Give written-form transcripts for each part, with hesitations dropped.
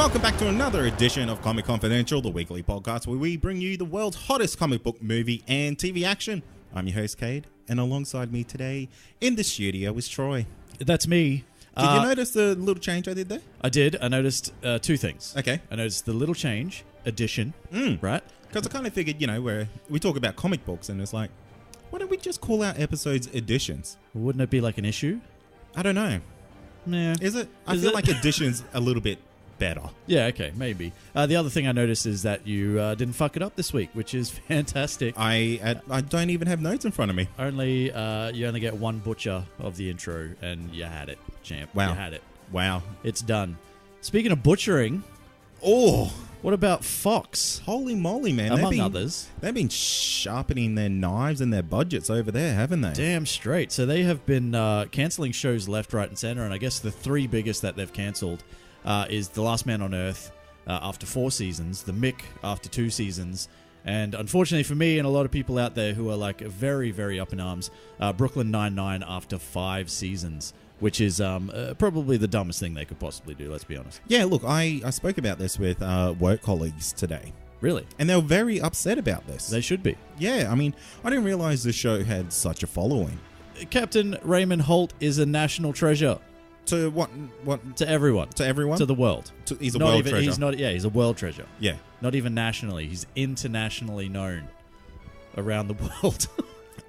Welcome back to another edition of Comic Confidential, the weekly podcast where we bring you the world's hottest comic book, movie, and TV action. I'm your host, Cade, and alongside me today in the studio is Troy. That's me. Did you notice the little change I did there? I did. I noticed two things. Okay. I noticed the little change, addition, right? Because I kind of figured, where we talk about comic books and it's like, why don't we just call our episodes editions? Wouldn't it be like an issue? I don't know. Yeah. Is it? I feel like editions a little bit better. Yeah, okay, maybe. The other thing I noticed is that you didn't fuck it up this week, which is fantastic. I don't even have notes in front of me. You only get one butcher of the intro, and you had it, champ. Wow. You had it. Wow. It's done. Speaking of butchering, what about Fox? Holy moly, man. Among others. They've been sharpening their knives and their budgets over there, haven't they? Damn straight. So they have been cancelling shows left, right, and center, and I guess the three biggest that they've cancelled is The Last Man on Earth after 4 seasons, The Mick after 2 seasons, and unfortunately for me and a lot of people out there who are like very, very up in arms, Brooklyn Nine-Nine after 5 seasons, which is probably the dumbest thing they could possibly do, let's be honest. Yeah, look, I spoke about this with work colleagues today. Really? And they were very upset about this. They should be. Yeah, I mean, I didn't realize the show had such a following. Captain Raymond Holt is a national treasure. To what? To everyone. To everyone? To the world. He's a world treasure. He's a world treasure. Yeah. Not even nationally. He's internationally known around the world.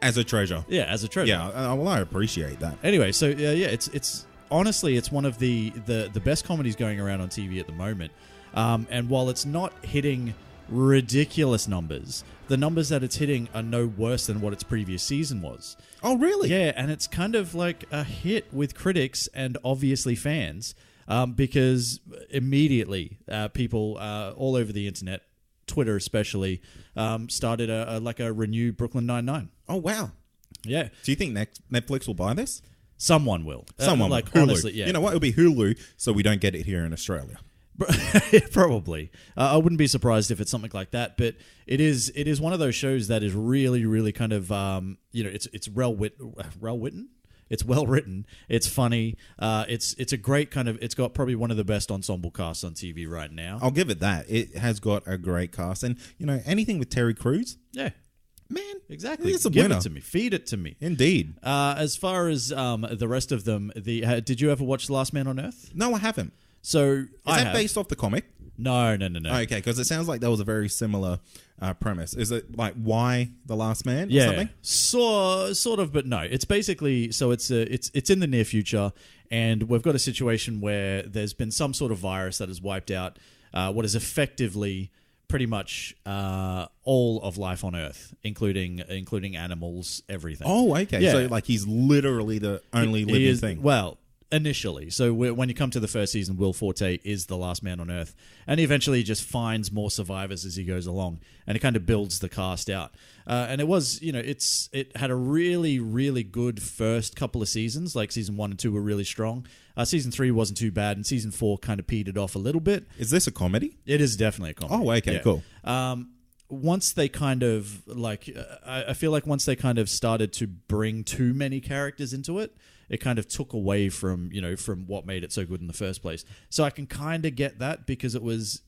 As a treasure. Yeah, as a treasure. Yeah, well, I appreciate that. Anyway, so it's honestly, it's one of the best comedies going around on TV at the moment. And while it's not hitting ridiculous numbers, the numbers that it's hitting are no worse than what its previous season was. Oh, really? Yeah, and it's kind of like a hit with critics and obviously fans, because immediately people all over the internet, Twitter especially, started a renewed Brooklyn Nine-Nine. Oh, wow. Yeah. Do you think Netflix will buy this? Someone will. Someone will. Hulu. Honestly, yeah. You know what? It'll be Hulu, so we don't get it here in Australia. Probably. I wouldn't be surprised if it's something like that, but it is one of those shows that is really, really kind of, it's well written. It's well written. It's funny. It's a great kind of. It's got probably one of the best ensemble casts on TV right now. I'll give it that. It has got a great cast, and anything with Terry Crews. Yeah, man, exactly. It's a Give winner. it to me. Feed it to me. Indeed. As far as the rest of them, did you ever watch The Last Man on Earth? No, I haven't. So is that based off the comic? No. Okay, because it sounds like that was a very similar premise. Is it like why The Last Man? Or something? Sort of, but no. It's basically it's in the near future, and we've got a situation where there's been some sort of virus that has wiped out what is effectively pretty much all of life on Earth, including animals, everything. Oh, okay. Yeah. So like he's literally the only living thing. Well, initially. So when you come to the first season, Will Forte is the last man on Earth, and he eventually just finds more survivors as he goes along, and it kind of builds the cast out. And it was, it had a really, really good first couple of seasons. Like season 1 and 2 were really strong. Season 3 wasn't too bad, and season 4 kind of petered off a little bit. Is this a comedy? It is definitely a comedy. Oh, okay, yeah. Cool. Once they kind of I feel like once they kind of started to bring too many characters into it, it kind of took away from what made it so good in the first place. So I can kind of get that, because it was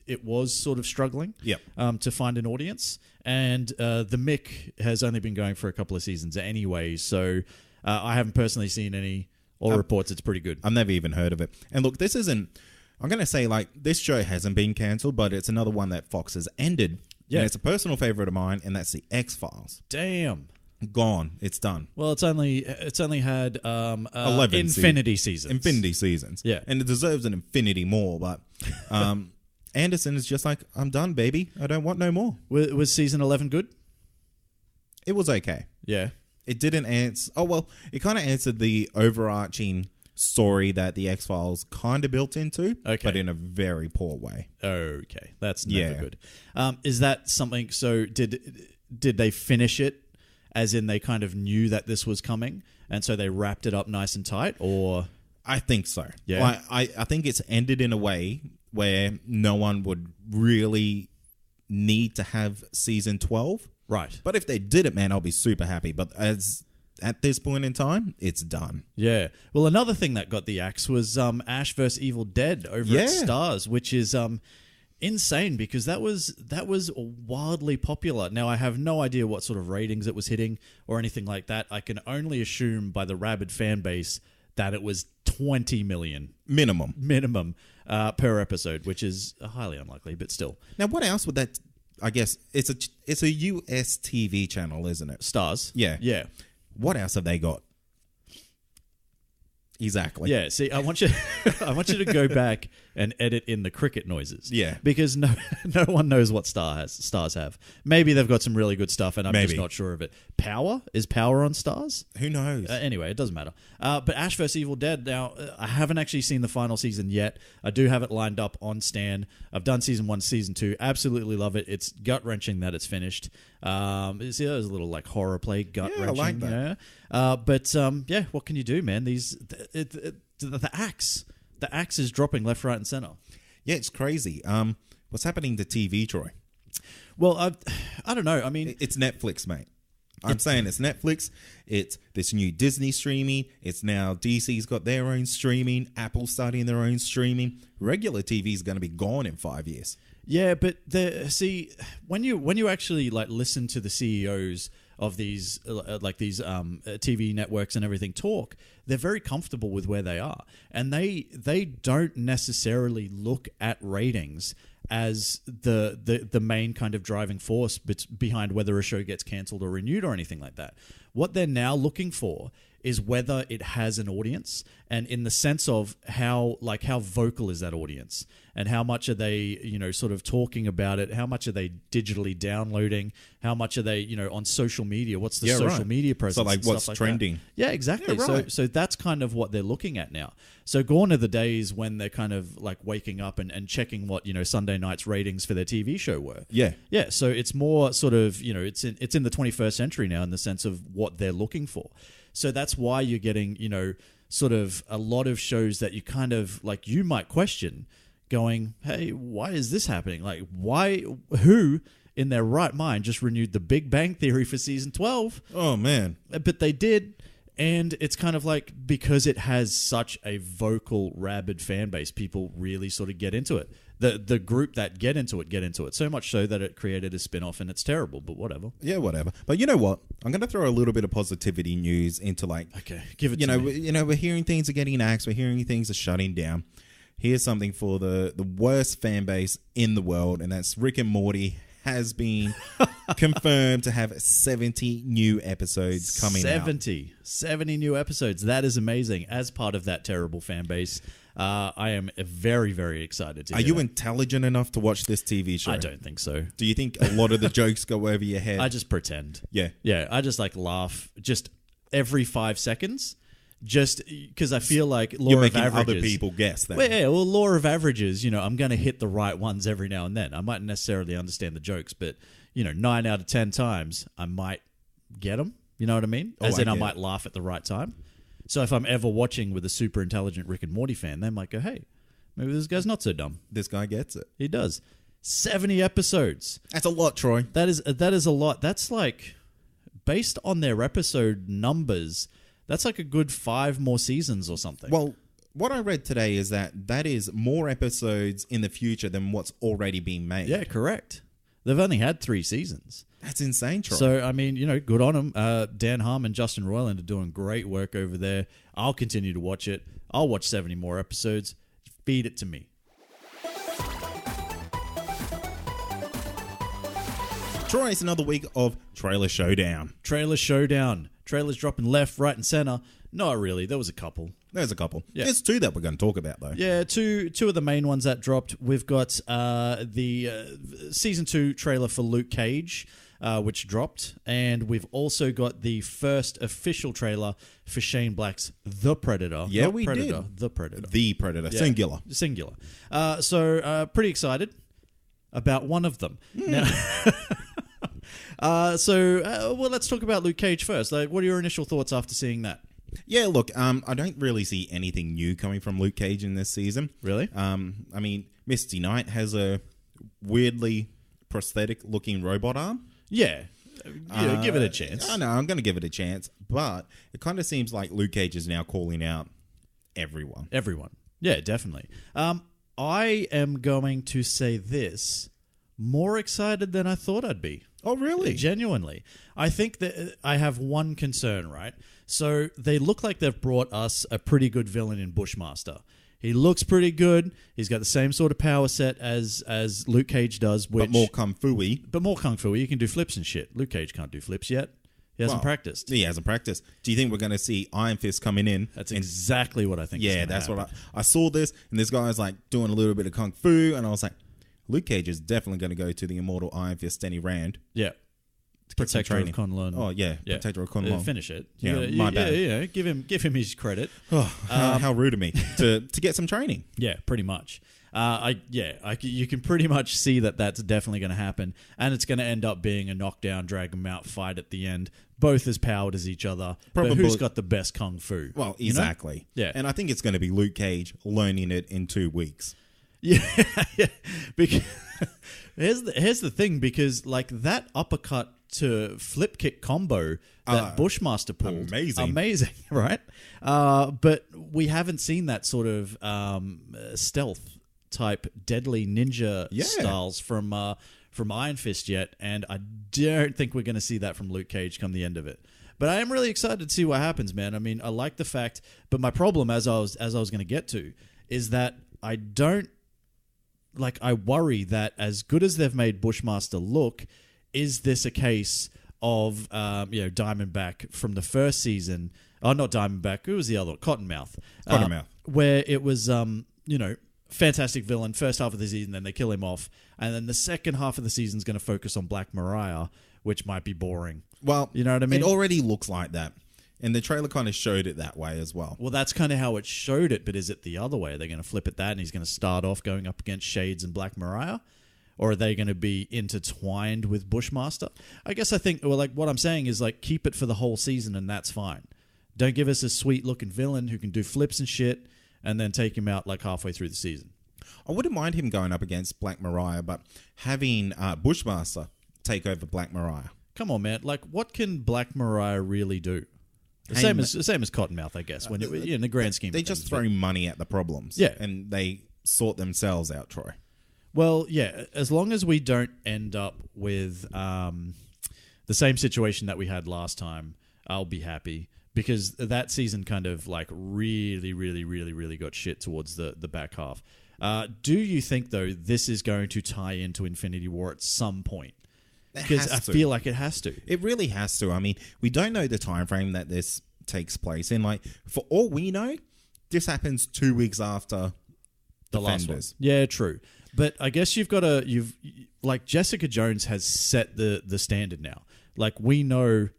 sort of struggling to find an audience, and the Mick has only been going for a couple of seasons anyway. So I haven't personally seen any reports. It's pretty good. I've never even heard of it. And look, this isn't. I'm going to say this show hasn't been cancelled, but it's another one that Fox has ended. Yeah, and it's a personal favorite of mine, and that's the X-Files. Damn. Gone. It's done. Well, it's only had 11 infinity seasons. Infinity seasons. Yeah. And it deserves an infinity more, but Anderson is just like, I'm done, baby. I don't want no more. Was season 11 good? It was okay. Yeah. It didn't answer... Oh, well, it kind of answered the overarching story that the X-Files kind of built into, but in a very poor way. Okay. That's never good. Is that something... So did they finish it as in they kind of knew that this was coming, and so they wrapped it up nice and tight, or... I think so. Yeah. I think it's ended in a way where no one would really need to have season 12. Right. But if they did it, man, I'll be super happy. But as at this point in time, it's done. Yeah. Well, another thing that got the axe was Ash vs. Evil Dead over at Stars, which is insane because that was wildly popular. Now, I have no idea what sort of ratings it was hitting or anything like that. I can only assume by the rabid fan base that it was 20 million minimum per episode, which is highly unlikely, but still. Now, what else would that? I guess it's a US TV channel, isn't it? Stars. Yeah. Yeah. What else have they got? Exactly. Yeah. See, I want you to go back and edit in the cricket noises. Yeah. Because no one knows what Stars have. Maybe they've got some really good stuff, and I'm just not sure of it. Power? Is Power on Stars? Who knows? Anyway, it doesn't matter. But Ash vs. Evil Dead. Now, I haven't actually seen the final season yet. I do have it lined up on Stan. I've done season 1, season 2. Absolutely love it. It's gut wrenching that it's finished. There's a little like horror play, gut wrenching. I like that. But what can you do, man? The axe is dropping left, right, and center. Yeah, it's crazy. What's happening to TV, Troy? Well, I don't know. I mean, it's Netflix, mate. I'm saying it's Netflix. It's this new Disney streaming. It's now DC's got their own streaming. Apple's starting their own streaming. Regular TV is going to be gone in 5 years. Yeah, but when you actually like listen to the CEOs of these TV networks and everything talk, they're very comfortable with where they are, and they don't necessarily look at ratings as the main kind of driving force behind whether a show gets cancelled or renewed or anything like that. What they're now looking for is whether it has an audience, and in the sense of how vocal is that audience, and how much are they, sort of talking about it, how much are they digitally downloading, how much are they, on social media, what's the social media presence, so like what's trending. That. Yeah, exactly. Yeah, right. So that's kind of what they're looking at now. So gone are the days when they're kind of like waking up and checking what Sunday night's ratings for their TV show were. Yeah. So it's more sort of it's in the 21st century now in the sense of what they're looking for. So that's why you're getting, sort of a lot of shows that you kind of like, you might question going, hey, why is this happening? Like, who in their right mind just renewed The Big Bang Theory for season 12? Oh, man. But they did. And it's kind of like, because it has such a vocal, rabid fan base, people really sort of get into it. The group that get into it. So much so that it created a spin-off, and it's terrible, but whatever. Yeah, whatever. But you know what? I'm going to throw a little bit of positivity news into Okay, give it to me. We're hearing things are getting axed. We're hearing things are shutting down. Here's something for the worst fan base in the world, and that's Rick and Morty has been confirmed to have 70 new episodes coming out. 70 new episodes. That is amazing. As part of that terrible fan base, I am very, very excited to hear that. Intelligent enough to watch this TV show? I don't think so. Do you think a lot of the jokes go over your head? I just pretend. Yeah. Yeah, I just like laugh just every 5 seconds. Just because I feel like law of averages. You're making other people guess that. Well, law of averages, I'm going to hit the right ones every now and then. I might necessarily understand the jokes, but, 9 out of 10 times, I might get them. You know what I mean? As in, I might laugh at the right time. So if I'm ever watching with a super intelligent Rick and Morty fan, they might go, hey, maybe this guy's not so dumb. This guy gets it. He does. 70 episodes. That's a lot, Troy. That is a lot. That's like, based on their episode numbers, that's like a good 5 more seasons or something. Well, what I read today is that is more episodes in the future than what's already been made. Yeah, correct. They've only had 3 seasons. That's insane, Troy. So, I mean, good on them. Dan Harmon and Justin Roiland are doing great work over there. I'll continue to watch it. I'll watch 70 more episodes. Feed it to me. Troy, it's another week of Trailer Showdown. Trailers dropping left, right, and center. Not really. There was a couple. There's a couple. Yeah. There's 2 that we're going to talk about, though. Yeah, two of the main ones that dropped. We've got the season 2 trailer for Luke Cage, which dropped, and we've also got the first official trailer for Shane Black's The Predator. Yeah, Not we Predator, did. The Predator. The Predator. Yeah. Singular. So pretty excited about one of them. Now, well, let's talk about Luke Cage first. Like, what are your initial thoughts after seeing that? Yeah, look, I don't really see anything new coming from Luke Cage in this season. Really? I mean, Misty Knight has a weirdly prosthetic-looking robot arm. Yeah. give it a chance. I know, I'm going to give it a chance, but it kind of seems like Luke Cage is now calling out everyone. Everyone. Yeah, definitely. I am going to say this. More excited than I thought I'd be. Oh, really? Genuinely. I think that I have one concern, right? So they look like they've brought us a pretty good villain in Bushmaster. He looks pretty good. He's got the same sort of power set as Luke Cage does. But more kung fu-y. But more kung fu-y. You can do flips and shit. Luke Cage can't do flips yet. He hasn't practiced. He hasn't practiced. Do you think we're going to see Iron Fist coming in? That's exactly what I think. Yeah, that's what I saw this, and this guy's like doing a little bit of kung fu, and I was like, Luke Cage is definitely going to go to the immortal Iron Fist Denny Rand. Yeah. Protector of Kunlun. Oh, yeah. Protector of Kunlun. Finish it. My bad. Yeah, give him his credit. Oh, how rude of me to get some training. Yeah, pretty much. You can pretty much see that that's definitely going to happen, and it's going to end up being a knockdown, drag 'em out fight at the end, both as powered as each other. But who's got the best kung fu? Well, exactly. You know? Yeah, and I think it's going to be Luke Cage learning it in 2 weeks. Yeah, because here's the thing, because like that uppercut to flip kick combo that Bushmaster pulled, amazing, right? But we haven't seen that sort of stealth type deadly ninja styles from Iron Fist yet, and I don't think we're going to see that from Luke Cage come the end of it. But I am really excited to see what happens, man. I mean, I like the fact, but my problem, as I was going to get to, is that I worry that as good as they've made Bushmaster look, is this a case of Diamondback from the first season? Oh, not Diamondback. Who was the other one? Cottonmouth. Where it was fantastic villain first half of the season, then they kill him off, and then the second half of the season is going to focus on Black Mariah, which might be boring. Well, you know what I mean? It already looks like that. And the trailer kind of showed it that way as well. Well, that's kind of how it showed it, but is it the other way? They're going to flip it that, and he's going to start off going up against Shades and Black Mariah? Or are they going to be intertwined with Bushmaster? I guess I think, what I'm saying is, keep it for the whole season, and that's fine. Don't give us a sweet-looking villain who can do flips and shit, and then take him out, halfway through the season. I wouldn't mind him going up against Black Mariah, but having Bushmaster take over Black Mariah. Come on, man. What can Black Mariah really do? The same as Cottonmouth, I guess. When in the grand scheme, they just throw money at the problems, and they sort themselves out, Troy. Well, yeah. As long as we don't end up with the same situation that we had last time, I'll be happy, because that season kind of really, really, really, really got shit towards the back half. Do you think though this is going to tie into Infinity War at some point? Because I feel like it has to. It really has to. I mean, we don't know the time frame that this takes place in. For all we know, this happens 2 weeks after the last one. Yeah, true. But I guess you've Jessica Jones has set the standard now. We know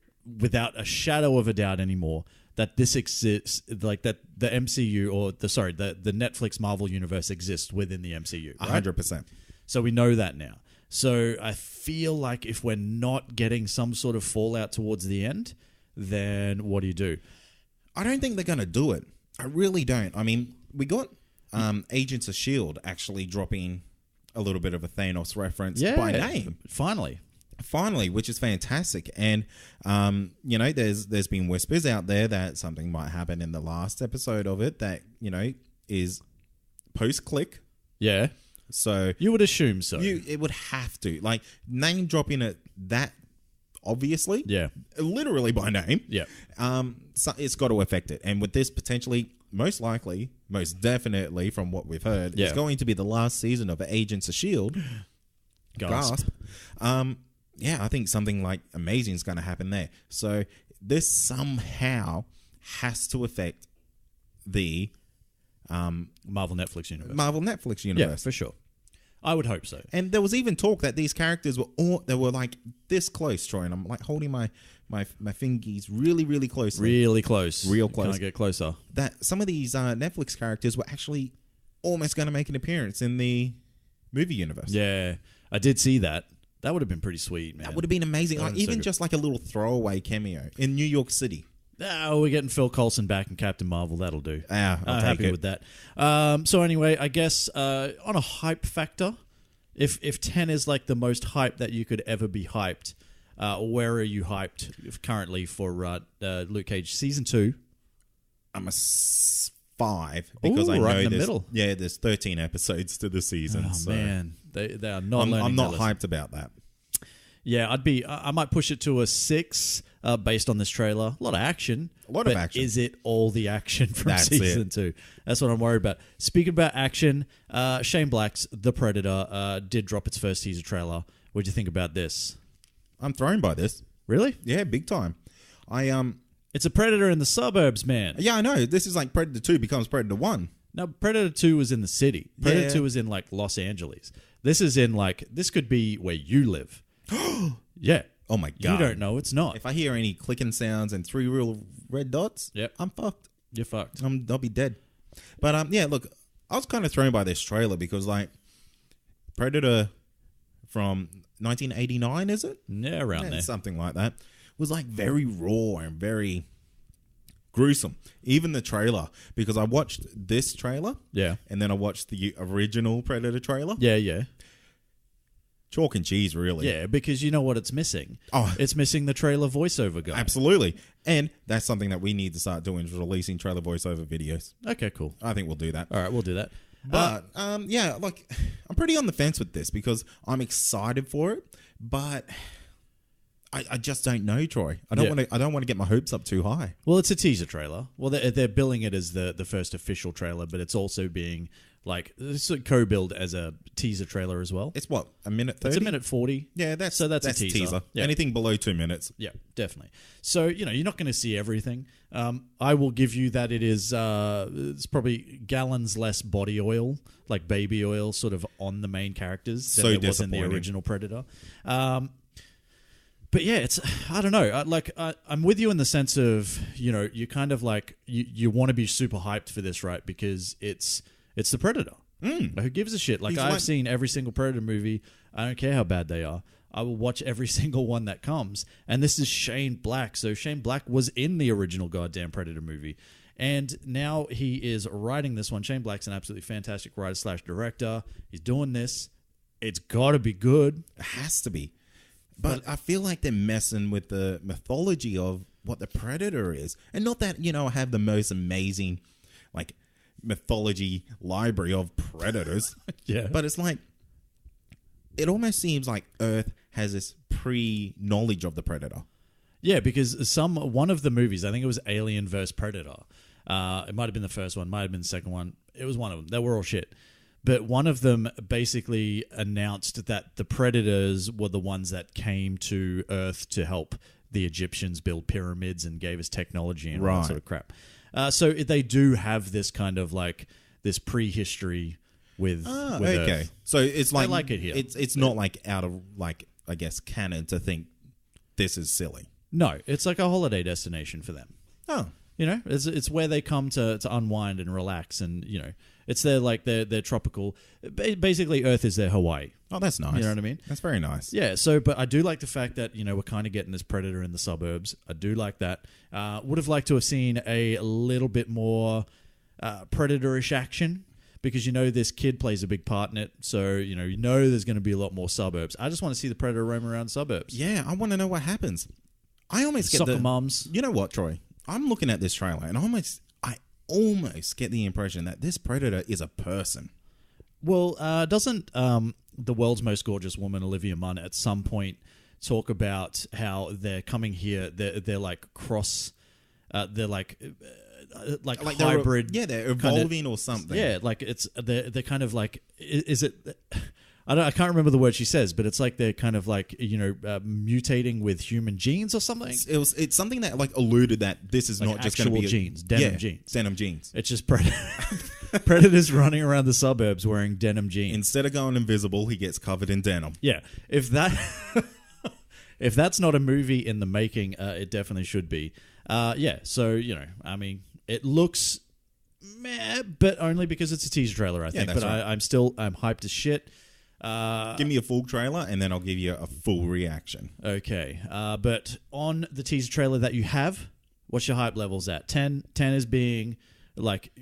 without a shadow of a doubt anymore that this exists, that the MCU or the Netflix Marvel universe exists within the MCU. Right? 100%. So we know that now. So I feel like if we're not getting some sort of fallout towards the end, then what do? I don't think they're going to do it. I really don't. I mean, we got Agents of S.H.I.E.L.D. actually dropping a little bit of a Thanos reference by name. Finally, which is fantastic. And, there's been whispers out there that something might happen in the last episode of it that, is post-click. Yeah. So you would assume so. It would have to. Name dropping it that obviously. Yeah. Literally by name. Yeah. So it's got to affect it. And with this potentially, most likely, most definitely from what we've heard, it's going to be the last season of Agents of S.H.I.E.L.D. Gasp. I think something amazing is going to happen there. So this somehow has to affect the Marvel Netflix universe. Yeah, for sure. I would hope so. And there was even talk that these characters were this close, Troy, and I'm holding my fingies really, really close. Really close. Real close. Can I get closer? That some of these Netflix characters were actually almost going to make an appearance in the movie universe. Yeah, I did see that. That would have been pretty sweet, man. That would have been amazing. Even just a little throwaway cameo in New York City. We're getting Phil Coulson back in Captain Marvel. That'll do. I'm happy with that. So anyway, I guess on a hype factor, if 10 is the most hype that you could ever be hyped, Where are you hyped currently for Luke Cage Season 2? I'm a 5 because I know right in the middle. Yeah, there's 13 episodes to the season. Oh, so man. They are not learning I'm not their lesson. hyped about that. Yeah, I might push it to a 6 based on this trailer. A lot of action. Of action. Is it all the action from That's season 2? That's what I'm worried about. Speaking about action, Shane Black's The Predator did drop its first teaser trailer. What do you think about this? I'm thrown by this. Really? Yeah, big time. It's a Predator in the suburbs, man. Yeah, I know. This is like Predator 2 becomes Predator 1. No, Predator 2 was in the city. Predator Yeah. 2 was in like Los Angeles. This is in like, this could be where you live. Yeah. Oh my God. You don't know. It's not. If I hear any clicking sounds and 3 real red dots, Yep. I'm fucked. You're fucked. I'll be dead. But yeah, look, I was kind of thrown by this trailer because like Predator from 1989, is it? Yeah, around there. Something like that. Was like very raw and very gruesome. Even the trailer, because I watched this trailer, Yeah. and then I watched the original Predator trailer. Yeah. Chalk and cheese, really. Yeah, because you know what it's missing. Oh. It's missing the trailer voiceover guy. Absolutely. And that's something that we need to start doing, is releasing trailer voiceover videos. Okay, cool. I think we'll do that. All right, we'll do that. But yeah, like I'm pretty on the fence with this because I'm excited for it, but I just don't know, Troy. I don't want to get my hopes up too high. Well, it's a teaser trailer. Well, they're billing it as the first official trailer, but it's also being like it's co-billed as a teaser trailer as well. It's what, a minute 30? It's a minute 40. Yeah, that's a teaser. Yeah. Anything below 2 minutes. Yeah, definitely. So, you're not going to see everything. I will give you that it is it's probably gallons less body oil, like baby oil, sort of on the main characters than it was in the original Predator. But yeah, I don't know. I'm with you in the sense of, you kind of like, you want to be super hyped for this, right? Because it's the Predator. Like, who gives a shit? Like, I've seen every single Predator movie. I don't care how bad they are. I will watch every single one that comes. And this is Shane Black. So Shane Black was in the original goddamn Predator movie. And now he is writing this one. Shane Black's an absolutely fantastic writer / director. He's doing this. It's got to be good. It has to be. But I feel like they're messing with the mythology of what the Predator is. And not that, I have the most amazing, like, mythology library of predators. Yeah. But it's like, it almost seems like Earth has this pre-knowledge of the Predator. Yeah, because one of the movies, I think it was Alien vs. Predator. It might have been the first one, might have been the second one. It was one of them. They were all shit. But one of them basically announced that the Predators were the ones that came to Earth to help the Egyptians build pyramids and gave us technology and all that sort of crap. So they do have this kind of like this prehistory with Earth. So it's like, I like it here. It's not like out of, like, I guess, canon to think this is silly. No, it's like a holiday destination for them. Oh. It's where they come to unwind and relax, and it's their tropical. Basically, Earth is their Hawaii. Oh, that's nice. You know what I mean? That's very nice. Yeah. So, but I do like the fact that we're kind of getting this Predator in the suburbs. I do like that. Would have liked to have seen a little bit more Predator-ish action, because this kid plays a big part in it. So there's going to be a lot more suburbs. I just want to see the Predator roam around the suburbs. Yeah, I want to know what happens. I almost get soccer moms. You know what, Troy? I'm looking at this trailer and I almost get the impression that this Predator is a person. Well, doesn't the world's most gorgeous woman, Olivia Munn, at some point talk about how they're coming here? They're like cross. They're like hybrid. They're evolving or something. Yeah, like they're kind of like. Is it? I can't remember the word she says, but it's like they're kind of like mutating with human genes or something. It's something that like alluded that this is like not just going to be genes, denim jeans. Denim jeans. It's just predators running around the suburbs wearing denim jeans. Instead of going invisible, he gets covered in denim. Yeah, if that's not a movie in the making, it definitely should be. Yeah, so I mean, it looks meh, but only because it's a teaser trailer, I think. That's right. I'm hyped as shit. Give me a full trailer and then I'll give you a full reaction. Okay. But on the teaser trailer that you have, what's your hype levels at? 10 is being like,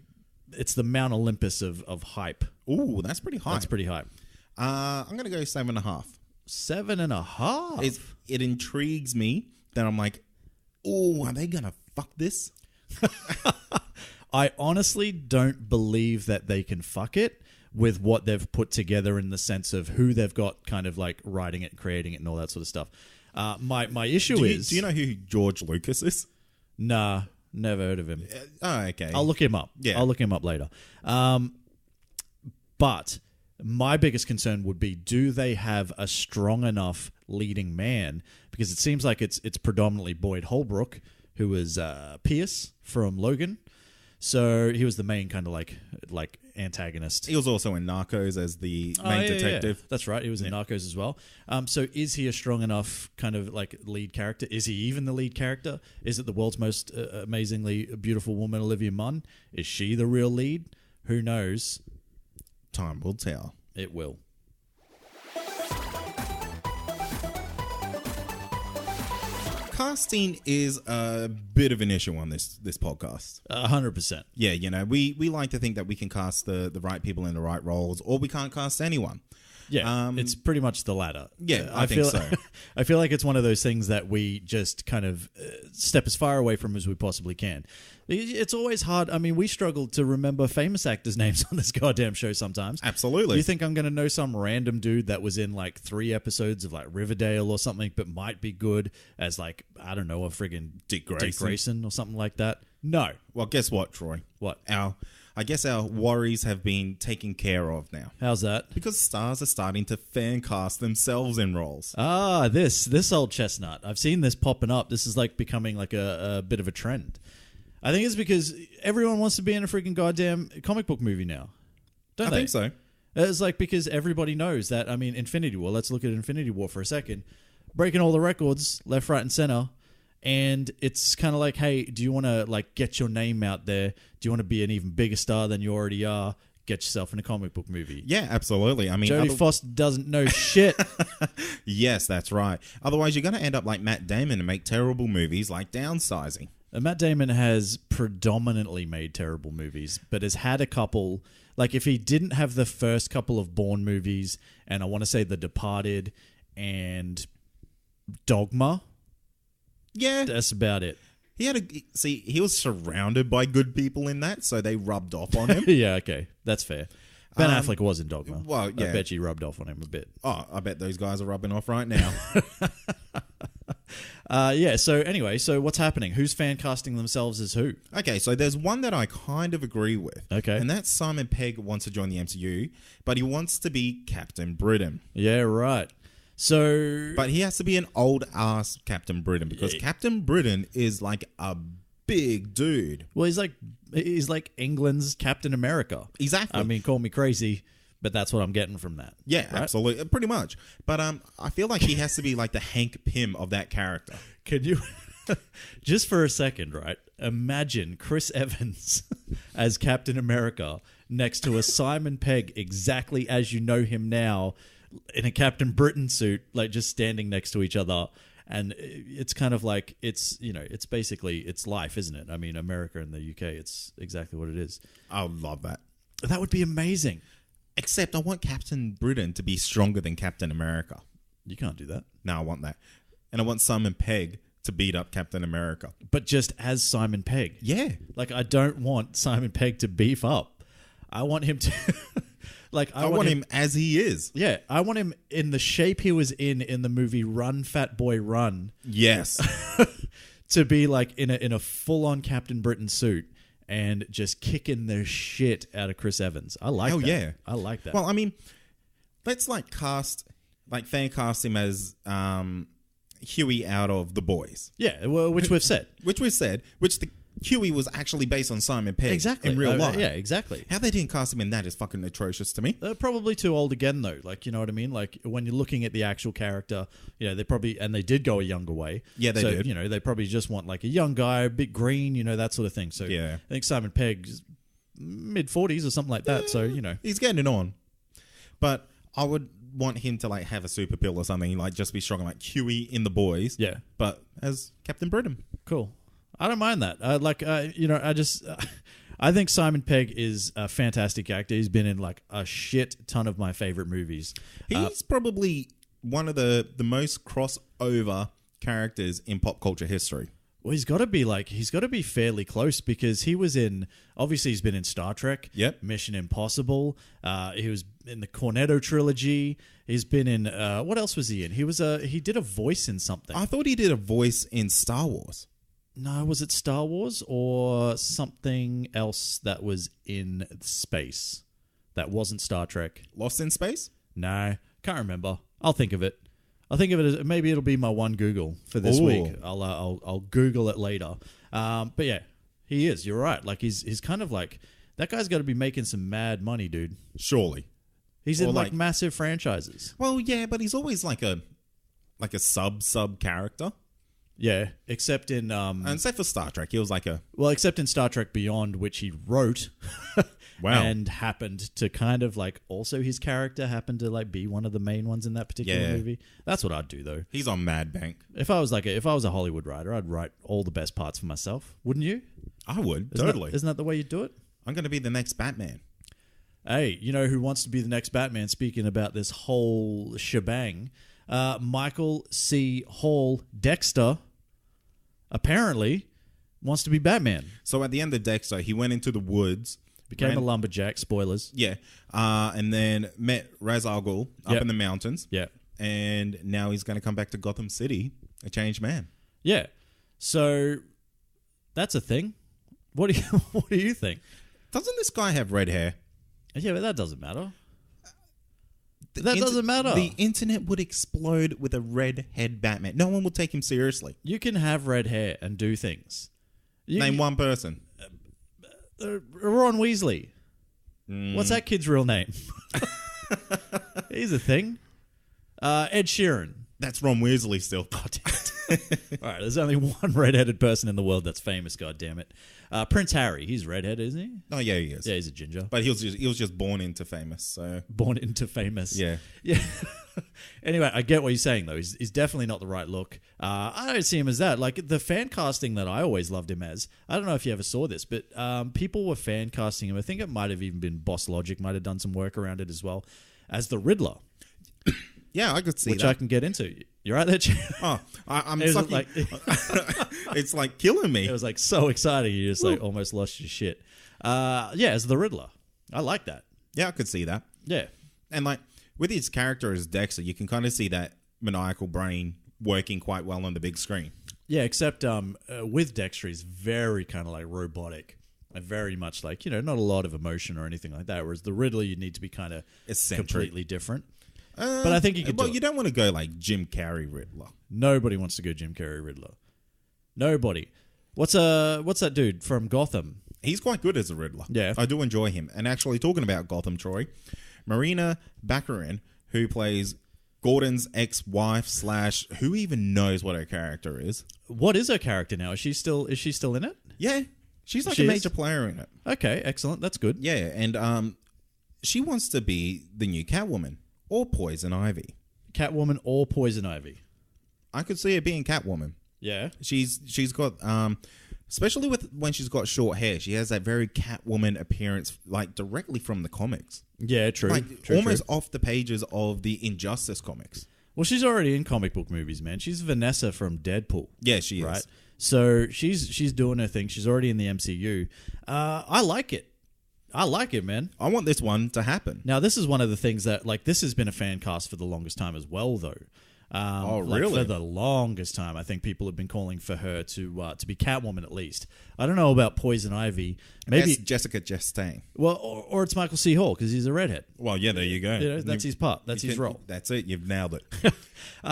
it's the Mount Olympus of hype. Ooh, that's pretty high. That's pretty hype. I'm going to go 7.5. 7.5? it intrigues me that I'm like, oh, are they gonna fuck this? I honestly don't believe that they can fuck it with what they've put together in the sense of who they've got kind of like writing it, creating it, and all that sort of stuff. My issue is... Do you know who George Lucas is? Nah, never heard of him. Okay. I'll look him up. Yeah. I'll look him up later. But my biggest concern would be, do they have a strong enough leading man? Because it seems like it's predominantly Boyd Holbrook, who is Pierce from Logan. So he was the main kind of like antagonist. He was also in Narcos as the main detective. Yeah. That's right. He was in Narcos as well. So is he a strong enough kind of like lead character? Is he even the lead character? Is it the world's most amazingly beautiful woman, Olivia Munn? Is she the real lead? Who knows? Time will tell. It will. Casting is a bit of an issue on this podcast. 100%. Yeah, you know, we like to think that we can cast the right people in the right roles, or we can't cast anyone. Yeah, it's pretty much the latter. Yeah, I think so. I feel like it's one of those things that we just kind of step as far away from as we possibly can. It's always hard. I mean, we struggle to remember famous actors' names on this goddamn show sometimes. Absolutely. You think I'm going to know some random dude that was in like 3 episodes of like Riverdale or something, but might be good as like, I don't know, a friggin' Dick Grayson or something like that? No. Well, guess what, Troy? What? I guess our worries have been taken care of now. How's that? Because stars are starting to fan cast themselves in roles. Ah, this old chestnut. I've seen this popping up. This is like becoming like a bit of a trend. I think it's because everyone wants to be in a freaking goddamn comic book movie now. Don't they? I think so. It's like because everybody knows that, I mean, Infinity War. Let's look at Infinity War for a second. Breaking all the records, left, right, and center. And it's kind of like, hey, do you want to like get your name out there? Do you want to be an even bigger star than you already are? Get yourself in a comic book movie. Yeah, absolutely. I mean, Jodie Foster doesn't know shit. Yes, that's right. Otherwise, you're going to end up like Matt Damon and make terrible movies like Downsizing. Matt Damon has predominantly made terrible movies, but has had a couple. Like, if he didn't have the first couple of Bourne movies, and I want to say The Departed and Dogma, yeah, that's about it. He was surrounded by good people in that, so they rubbed off on him. Yeah, okay, that's fair. Ben Affleck was in Dogma. Well, yeah. I bet you rubbed off on him a bit. Oh, I bet those guys are rubbing off right now. Yeah, so anyway, so what's happening? Who's fan casting themselves as who? Okay, so there's one that I kind of agree with. Okay. And that's Simon Pegg wants to join the MCU, but he wants to be Captain Britain. Yeah, right. So... But he has to be an old-ass Captain Britain, because Captain Britain is like a big dude. Well, he's like England's Captain America. Exactly. I mean, call me crazy, but that's what I'm getting from that. Yeah, right? Absolutely. Pretty much. But I feel like he has to be like the Hank Pym of that character. Can you, just for a second, right? Imagine Chris Evans as Captain America next to a Simon Pegg exactly as you know him now in a Captain Britain suit, like just standing next to each other. And it's kind of like, it's basically, it's life, isn't it? I mean, America and the UK, it's exactly what it is. I would love that. That would be amazing. Except I want Captain Britain to be stronger than Captain America. You can't do that. No, I want that. And I want Simon Pegg to beat up Captain America. But just as Simon Pegg. Yeah. Like, I don't want Simon Pegg to beef up. I want him to... I want him as he is. Yeah, I want him in the shape he was in the movie Run, Fat Boy, Run. Yes. To be like in a full-on Captain Britain suit and just kicking the shit out of Chris Evans. I like that. Oh, yeah. I like that. Well, I mean, let's fan cast him as Huey out of The Boys. Yeah, well, which we've said. Which Huey was actually based on Simon Pegg. Exactly. In real life. Yeah, exactly. How they didn't cast him in that is fucking atrocious to me. They're probably too old again, though. Like, you know what I mean? Like, when you're looking at the actual character, they probably... And they did go a younger way. Yeah, they did. They probably just want, like, a young guy, a bit green, that sort of thing. So, yeah. I think Simon Pegg's mid-40s or something like that, so, He's getting it on. But I would want him to, like, have a super pill or something, like, just be strong like Huey in The Boys. Yeah. But as Captain Britain. Cool. I don't mind that. I think Simon Pegg is a fantastic actor. He's been in like a shit ton of my favorite movies. He's probably one of the most crossover characters in pop culture history. Well, he's got to be fairly close because he was obviously he's been in Star Trek, Yep. Mission Impossible. He was in the Cornetto trilogy. He's been in, what else was he in? He did a voice in something. I thought he did a voice in Star Wars. No, was it Star Wars or something else that was in space that wasn't Star Trek? Lost in Space? No, can't remember. I'll think of it. I'll think of it as maybe it'll be my one Google for this Ooh. week. I'll Google it later. But yeah, he is. You're right. Like he's kind of like that guy's got to be making some mad money, dude. Surely. He's Or in like- massive franchises. Well, yeah, but he's always like a sub character. Yeah, except in And except for Star Trek, he was like a except in Star Trek Beyond, which he wrote. Wow. And happened to kind of like also his character happened to like be one of the main ones in that particular Yeah. movie. That's what I'd do though. he's on Mad Bank. If I was a Hollywood writer, I'd write all the best parts for myself. Wouldn't you? I would Isn't totally. Isn't that the way you do it? I'm going to be the next Batman. Hey, you know who wants to be the next Batman? Speaking about this whole shebang, Michael C. Hall Dexter apparently wants to be Batman. So at the end of Dexter, he went into the woods, Became a lumberjack. Spoilers. yeah, and then met Ra's al Ghul up Yep. in the mountains, Yeah. and now he's going to come back to Gotham City, a changed man. Yeah. So that's a thing. What do you what do you think? Doesn't this guy have red hair? Yeah, but that doesn't matter. The That doesn't matter. The internet would explode with a red-head Batman. No one will take him seriously. You can have red hair and do things. Name one person. Ron Weasley. What's that kid's real name? He's a thing. Ed Sheeran. That's Ron Weasley still. God damn it. All right, there's only one redheaded person in the world that's famous. God damn it. Prince Harry. He's redheaded, isn't he? Oh yeah, he is. Yeah, he's a ginger. But he was just born into famous. So Born into famous. yeah. Yeah. Anyway, I get what you're saying though. He's definitely not the right look. I don't see him as that. Like the fan casting that I always loved him as. I don't know if you ever saw this, but people were fan casting him. I think it might have even been Boss Logic might have done some work around it as well as the Riddler, Yeah, I could see which that. I can get into. You right there, Chad? Oh, I'm It was sucking. like It's like killing me. it was like so exciting. You just like almost lost your shit. Yeah, as the Riddler, I like that. Yeah, I could see that. Yeah. And like with his character as Dexter, you can kind of see that maniacal brain working quite well on the big screen. Yeah, except with Dexter, he's very kind of like robotic and very much like, not a lot of emotion or anything like that. Whereas the Riddler, you need to be kind of Eccentric. completely different. But I think you could Well, do you it. don't want to go like Jim Carrey Riddler. Nobody wants to go Jim Carrey Riddler. Nobody. What's that dude from Gotham? He's quite good as a Riddler. Yeah. I do enjoy him. And actually, talking about Gotham, Troy, Marina Baccarin, who plays Gordon's ex-wife / who even knows what her character is. What is her character now? Is she still in it? Yeah, she's like She a is? major player in it. Okay, excellent. That's good. Yeah, and she wants to be the new Catwoman or Poison Ivy. Catwoman or Poison Ivy? I could see her being Catwoman. Yeah. She's got especially with when she's got short hair, she has that very Catwoman appearance, like directly from the comics, Yeah, true. like True, almost true. off the pages of the Injustice comics. Well, she's already in comic book movies, man. She's Vanessa from Deadpool. Yeah, she is. Right. So she's doing her thing. She's already in the MCU. I like it. I like it, man. I want this one to happen. Now, this is one of the things that, like, this has been a fan cast for the longest time as well, though. Really? For the longest time, I think people have been calling for her to be Catwoman at least. I don't know about Poison Ivy. Maybe, That's Jessica Chastain. well, or it's Michael C. Hall because he's a redhead. Well, yeah, there you go. That's his part. That's his role. That's it. You've nailed it.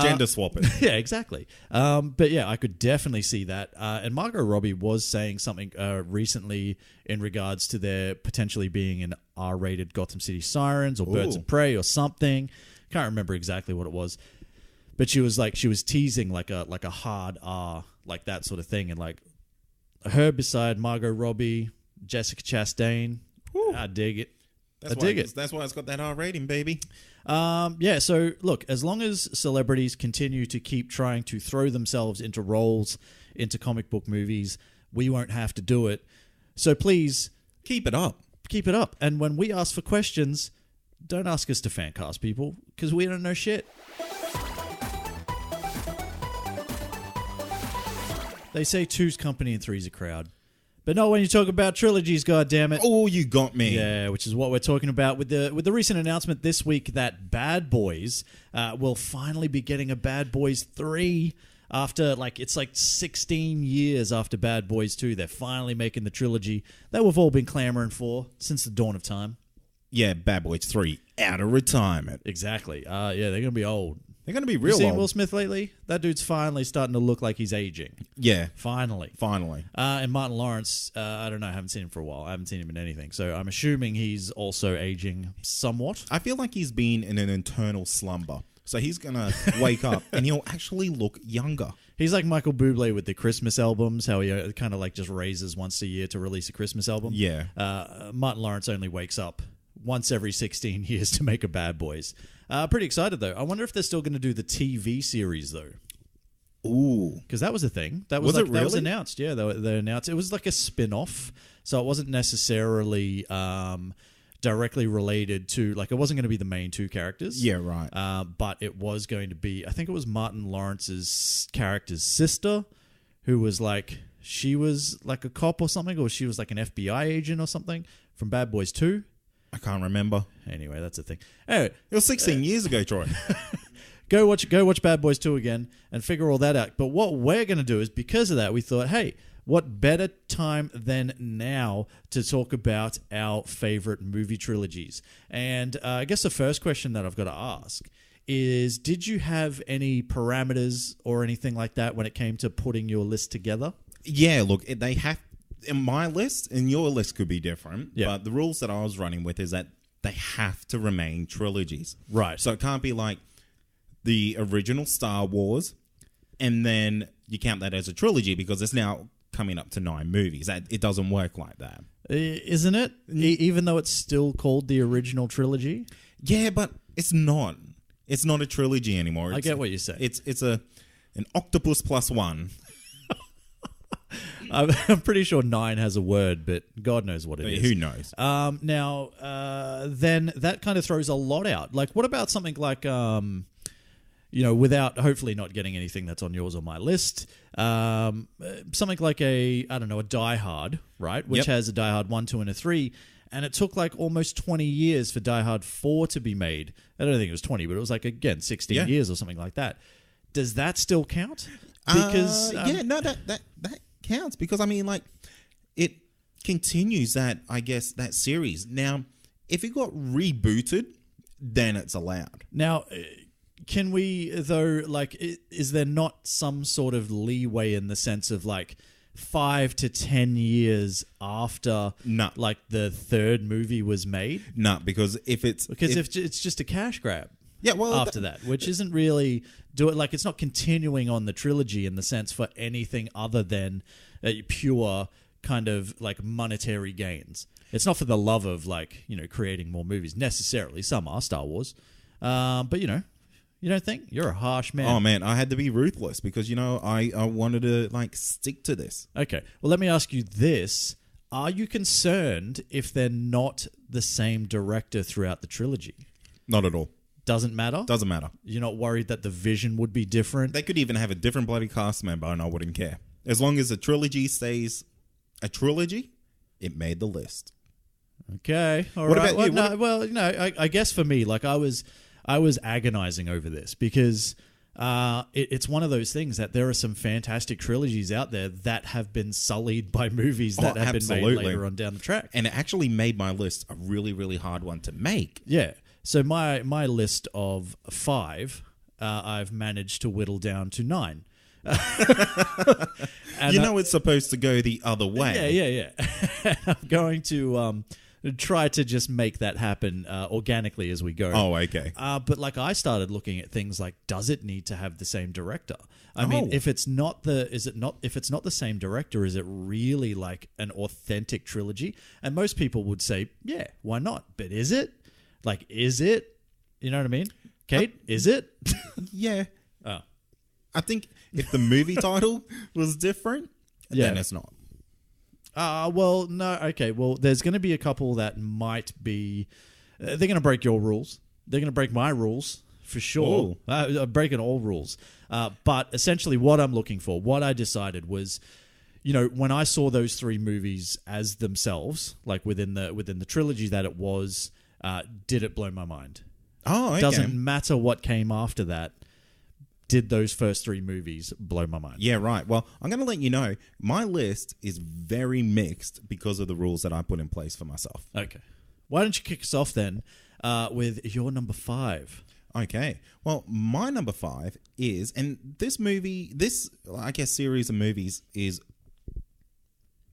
Gender swap it. Yeah, exactly. But yeah, I could definitely see that. And Margot Robbie was saying something recently in regards to there potentially being an R-rated Gotham City Sirens or Birds Ooh. of Prey or something. Can't remember exactly what it was. But she was teasing like a hard R, like that sort of thing, and like her beside Margot Robbie, Jessica Chastain. Whew. I dig it. That's I why dig it. That's why it's got that R rating, baby. Yeah, so look, as long as celebrities continue to keep trying to throw themselves into roles, into comic book movies, we won't have to do it. So please Keep it up. keep it up. And when we ask for questions, don't ask us to fan cast people because we don't know shit. They say two's company and three's a crowd. But not when you talk about trilogies, goddammit. Oh, you got me. Yeah, which is what we're talking about with the recent announcement this week that Bad Boys will finally be getting a Bad Boys 3 after, it's 16 years after Bad Boys 2. They're finally making the trilogy that we've all been clamoring for since the dawn of time. Yeah, Bad Boys 3 out of retirement. Exactly. Yeah, they're going to be old. They're going to be You real seen old. Will Smith lately? That dude's finally starting to look like he's aging. Yeah, Finally. And Martin Lawrence, I don't know. I haven't seen him for a while. I haven't seen him in anything. So I'm assuming he's also aging somewhat. I feel like he's been in an internal slumber. So he's going to wake up and he'll actually look younger. He's like Michael Bublé with the Christmas albums, how he kind of just raises once a year to release a Christmas album. Yeah. Martin Lawrence only wakes up once every 16 years to make a Bad Boys. Pretty excited, though. I wonder if they're still going to do the TV series, though. Ooh. Because that was a thing. That Was it really? That was announced. Yeah, they announced. It was like a spin-off, so it wasn't necessarily directly related to, it wasn't going to be the main two characters. Yeah, right. But it was going to be, I think it was Martin Lawrence's character's sister, who was she was like a cop or something, or she was like an FBI agent or something from Bad Boys 2. I can't remember. Anyway, that's a thing. Anyway, It was 16 years ago, Troy. go watch Bad Boys 2 again and figure all that out. But what we're going to do is, because of that, we thought, hey, what better time than now to talk about our favorite movie trilogies? And I guess the first question that I've got to ask is, did you have any parameters or anything like that when it came to putting your list together? Yeah, look, they have... In my list, and your list could be different, Yeah. but the rules that I was running with is that they have to remain trilogies. Right. So it can't be like the original Star Wars, and then you count that as a trilogy because it's now coming up to 9 movies. It doesn't work like that. Isn't it? Even though it's still called the original trilogy? Yeah, but it's not. It's not a trilogy anymore. I get what you say. It's an octopus plus one. I'm pretty sure 9 has a word, but God knows what it is. Who knows? Now, then that kind of throws a lot out. What about something like, without hopefully not getting anything that's on yours or my list, something like a Die Hard, right? Which Yep. has a Die Hard 1, 2, and a 3. And it took almost 20 years for Die Hard 4 to be made. I don't think it was 20, but it was again, 16 years or something like that. Does that still count? Because that counts because it continues that series. Now, if it got rebooted, then it's allowed. Now, can we though is there not some sort of leeway in the sense of 5 to 10 years after the third movie was made? No, because if it's just a cash grab. Yeah, well, after that, which isn't really it's not continuing on the trilogy in the sense for anything other than pure kind of monetary gains. It's not for the love of creating more movies necessarily. Some are Star Wars, but you don't think? You're a harsh man. Oh man, I had to be ruthless because I wanted to stick to this. Okay, well let me ask you this: are you concerned if they're not the same director throughout the trilogy? Not at all. Doesn't matter? Doesn't matter. You're not worried that the vision would be different? They could even have a different bloody cast member and I wouldn't care. As long as the trilogy stays a trilogy, it made the list. Okay. All What right. about you? I guess for me, I was agonizing over this because it's one of those things that there are some fantastic trilogies out there that have been sullied by movies that have been made later on down the track. And it actually made my list a really, really hard one to make. Yeah. So my list of 5, I've managed to whittle down to 9. It's supposed to go the other way. Yeah. I'm going to try to just make that happen organically as we go. Oh, okay. But I started looking at things does it need to have the same director? I mean, if it's not the same director, is it really an authentic trilogy? And most people would say, yeah, why not? But is it? Is it? You know what I mean? Kate, is it? Yeah. Oh. I think if the movie title was different, then it's not. Well, no. Okay. Well, there's going to be a couple that might be... they're going to break your rules. They're going to break my rules for sure. I'm breaking all rules. But essentially what I'm looking for, what I decided was, when I saw those 3 movies as themselves, like within the trilogy that it was, did it blow my mind? Oh, okay. Doesn't matter what came after that. Did those first 3 movies blow my mind? Yeah, right. Well, I'm going to let you know, my list is very mixed because of the rules that I put in place for myself. Okay. Why don't you kick us off then with your number 5? Okay. Well, my number 5 is, and this series of movies is,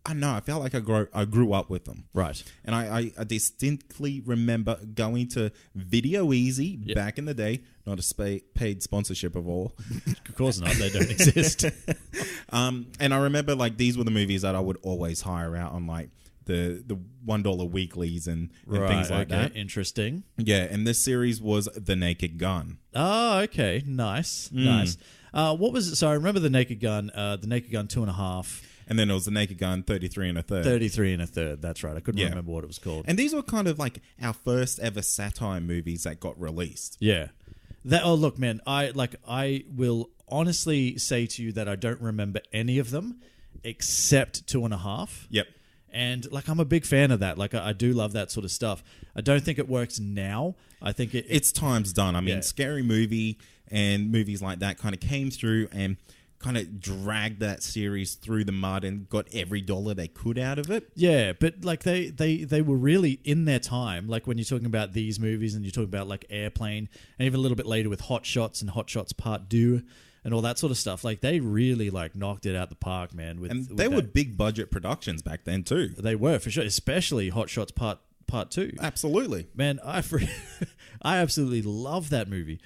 I don't know, I felt like I grew up with them. Right. And I distinctly remember going to Video Easy back in the day, not a paid sponsorship of all. Of course not, they don't exist. And I remember like these were the movies that I would always hire out on like the $1 weeklies and things like that. Interesting. Yeah, and this series was The Naked Gun. Oh, okay. Nice. Nice. What was it? So I remember The Naked Gun, 2.5. And then it was The Naked Gun, 33 1/3. 33 1/3, that's right. I couldn't remember what it was called. And these were kind of like our first ever satire movies that got released. Yeah. Look, man, I will honestly say to you that I don't remember any of them except 2.5. Yep. And like I'm a big fan of that. Like I do love that sort of stuff. I don't think it works now. I think it's time's done. I mean, Scary Movie and movies like that kind of came through and kind of dragged that series through the mud and got every dollar they could out of it. Yeah, but like they were really in their time. Like when you're talking about these movies and you're talking about like Airplane and even a little bit later with Hot Shots and Hot Shots Part 2 and all that sort of stuff. Like they really like knocked it out the park, man. And they were big budget productions back then too. They were for sure, especially Hot Shots Part 2. Absolutely, man. I absolutely love that movie.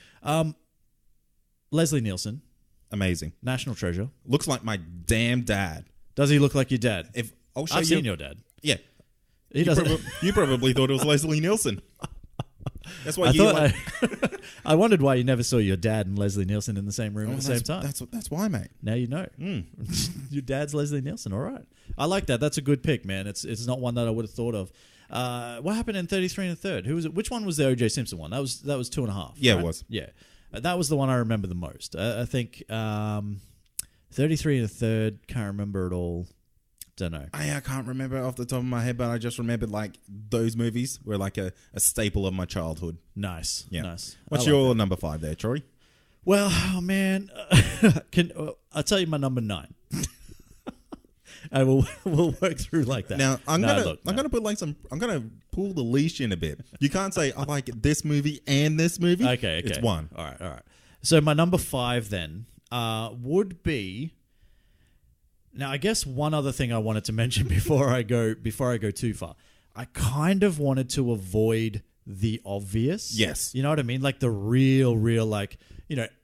Leslie Nielsen, amazing, national treasure. Looks like my damn dad. Does he look like your dad? I've seen your dad. Yeah, he doesn't. You probably thought it was Leslie Nielsen. That's why I wondered why you never saw your dad and Leslie Nielsen in the same room at the same time. That's why, mate. Now you know. Your dad's Leslie Nielsen. All right. I like that. That's a good pick, man. It's not one that I would have thought of. What happened in 33 1/3? Who was it? Which one was the O.J. Simpson one? That was 2.5. Yeah, right? It was. Yeah, that was the one I remember the most. I think 33 1/3. Can't remember it all. Don't know. I can't remember off the top of my head, but I just remembered like those movies were like a staple of my childhood. Nice. Yeah. Nice. What's your number 5 there, Troy? Well, oh man, I'll tell you my number 9. And we'll work through like that. Now I'm gonna pull the leash in a bit. You can't say I like this movie and this movie. Okay. It's one. All right. So my number 5 then would be. Now, I guess one other thing I wanted to mention before I go too far, I kind of wanted to avoid the obvious. Yes. You know what I mean? Like the real, like,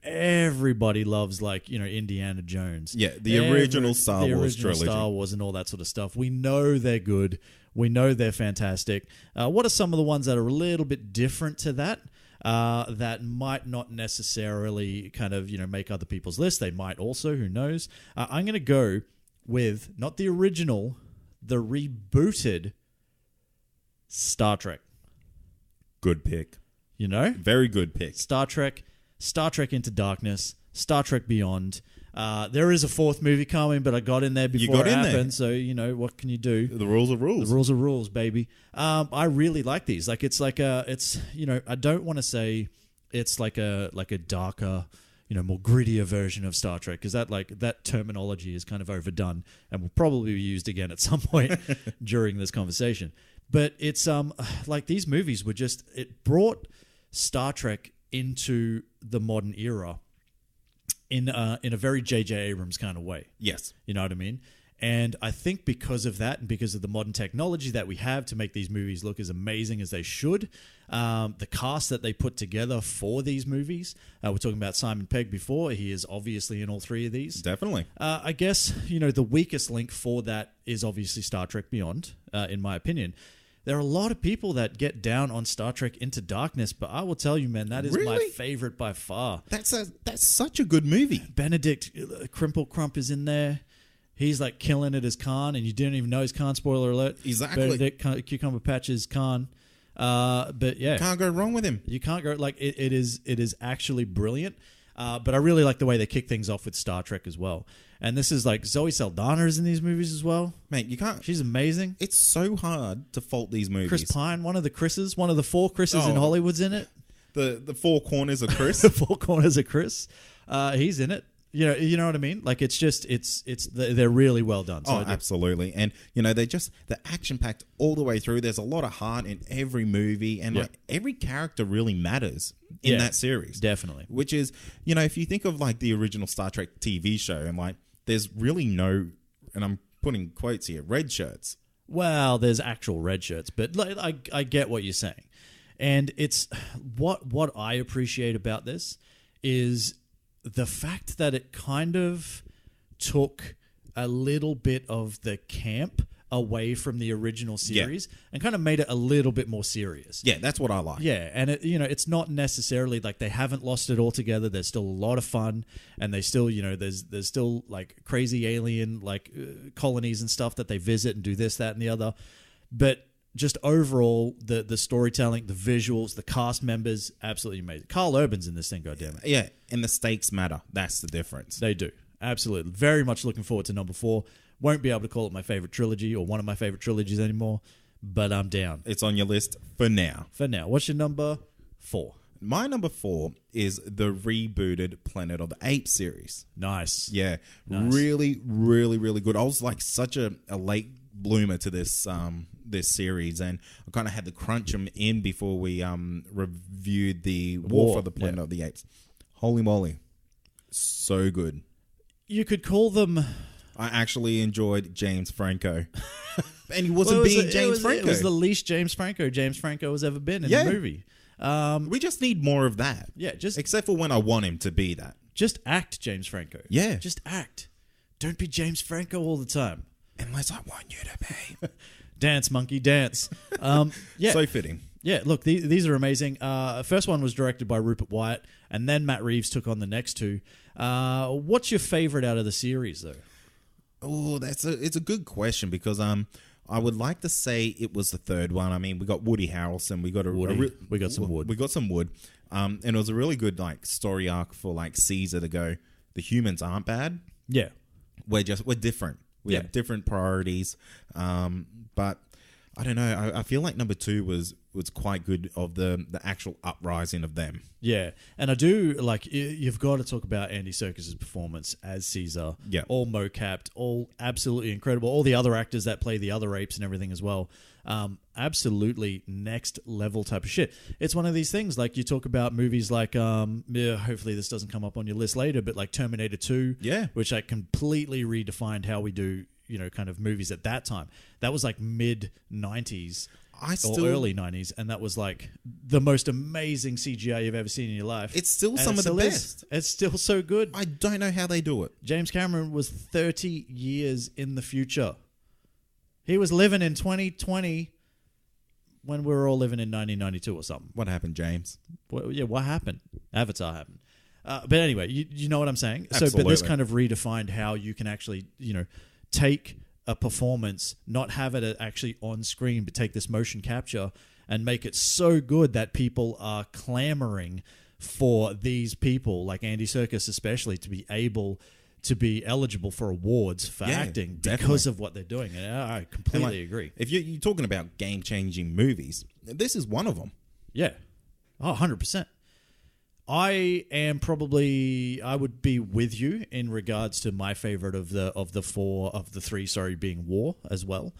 everybody loves like, Indiana Jones. Yeah, the original Star Wars trilogy. Star Wars and all that sort of stuff. We know they're good. We know they're fantastic. What are some of the ones that are a little bit different to that? That might not necessarily kind of, make other people's list. They might also, who knows? I'm going to go with not the original, the rebooted Star Trek. Good pick. Very good pick. Star Trek Into Darkness, Star Trek Beyond. There is a 4th movie coming, but I got in there before it happened. So, what can you do? The rules are rules. The rules are rules, baby. I really like these. Like, it's like I don't want to say it's like a darker, more grittier version of Star Trek, because that terminology is kind of overdone and will probably be used again at some point during this conversation. But it's like these movies were it brought Star Trek into the modern era in a very J.J. Abrams kind of way. Yes. You know what I mean? And I think because of that and because of the modern technology that we have to make these movies look as amazing as they should, the cast that they put together for these movies, we're talking about Simon Pegg before. He is obviously in all 3 of these. Definitely. I guess, the weakest link for that is obviously Star Trek Beyond, in my opinion. There are a lot of people that get down on Star Trek Into Darkness, but I will tell you, man, that is my favorite by far. That's such a good movie. Benedict Crimple Crump is in there. He's like killing it as Khan, and you didn't even know he's Khan. Spoiler alert. Exactly. Benedict Cucumber Patch is Khan. But yeah, Can't go wrong with him. you can't go like it is actually brilliant. But I really like the way they kick things off with Star Trek as well. And this is like Zoe Saldana is in these movies as well. Mate, you can't. She's amazing. It's so hard to fault these movies. Chris Pine, one of the Chris's, one of the 4 Chris's in Oh. Hollywood's in it. The four corners of Chris. The 4 corners of Chris. He's in it. You know what I mean? Like it's they're really well done. So Absolutely. And they're action packed all the way through. There's a lot of heart in every movie, and like every character really matters in that series. Definitely. Which is, if you think of like the original Star Trek TV show, and like there's really no, and I'm putting quotes here, red shirts. Well, there's actual red shirts, but like, I get what you're saying. And it's what I appreciate about this is the fact that it kind of took a little bit of the camp away from the original series and kind of made it a little bit more serious. Yeah, that's what I like. Yeah, and it's not necessarily like they haven't lost it altogether. There's still a lot of fun, and they still, there's still like crazy alien colonies and stuff that they visit and do this, that, and the other. But just overall, the storytelling, the visuals, the cast members, absolutely amazing. Carl Urban's in this thing, goddammit. Yeah, and the stakes matter. That's the difference. They do. Absolutely. Very much looking forward to number 4. Won't be able to call it my favorite trilogy or one of my favorite trilogies anymore, but I'm down. It's on your list for now. For now. What's your number 4? My number 4 is the rebooted Planet of the Apes series. Nice. Yeah. Nice. Really, really, really good. I was like such a late bloomer to this series, and I kind of had to crunch them in before we reviewed the War for the Planet of the Apes. Holy moly. So good. You could call them... I actually enjoyed James Franco. And he wasn't being James Franco. It was the least James Franco has ever been in the movie. We just need more of that. Yeah, except for when I want him to be that. Just act James Franco. Yeah. Just act. Don't be James Franco all the time. Unless I want you to be. Dance, monkey, dance. Yeah. So fitting. Yeah, look, these are amazing. First one was directed by Rupert Wyatt, and then Matt Reeves took on the next 2. What's your favorite out of the series, though? Oh, it's a good question, because I would like to say it was the third one. I mean, we got Woody Harrelson. We got we got some wood. We got some wood. And it was a really good like story arc for like Caesar to go, the humans aren't bad. Yeah. We're different. We have different priorities. But I don't know. I feel like number 2 was quite good, of the actual uprising of them. Yeah, and I do like you've got to talk about Andy Serkis's performance as Caesar. Yeah, all mocapped, all absolutely incredible. All the other actors that play the other apes and everything as well. Absolutely next level type of shit. It's one of these things like you talk about movies like hopefully this doesn't come up on your list later, but like Terminator 2, which like completely redefined how we do kind of movies at that time. That was like mid 90s. Or early 90s, and that was like the most amazing CGI you've ever seen in your life. It's still some of the best. It's still so good. I don't know how they do it. James Cameron was 30 years in the future. He was living in 2020 when we were all living in 1992 or something. What happened, James? What happened? Avatar happened. But anyway, you know what I'm saying? Absolutely. So, but this kind of redefined how you can actually, take a performance, not have it actually on screen, but take this motion capture and make it so good that people are clamoring for these people, like Andy Serkis especially, to be able to be eligible for awards for acting because of what they're doing. And I completely agree. If you're talking about game-changing movies, this is one of them. Yeah. Oh, 100%. I would be with you in regards to my favorite of the three, being War as well.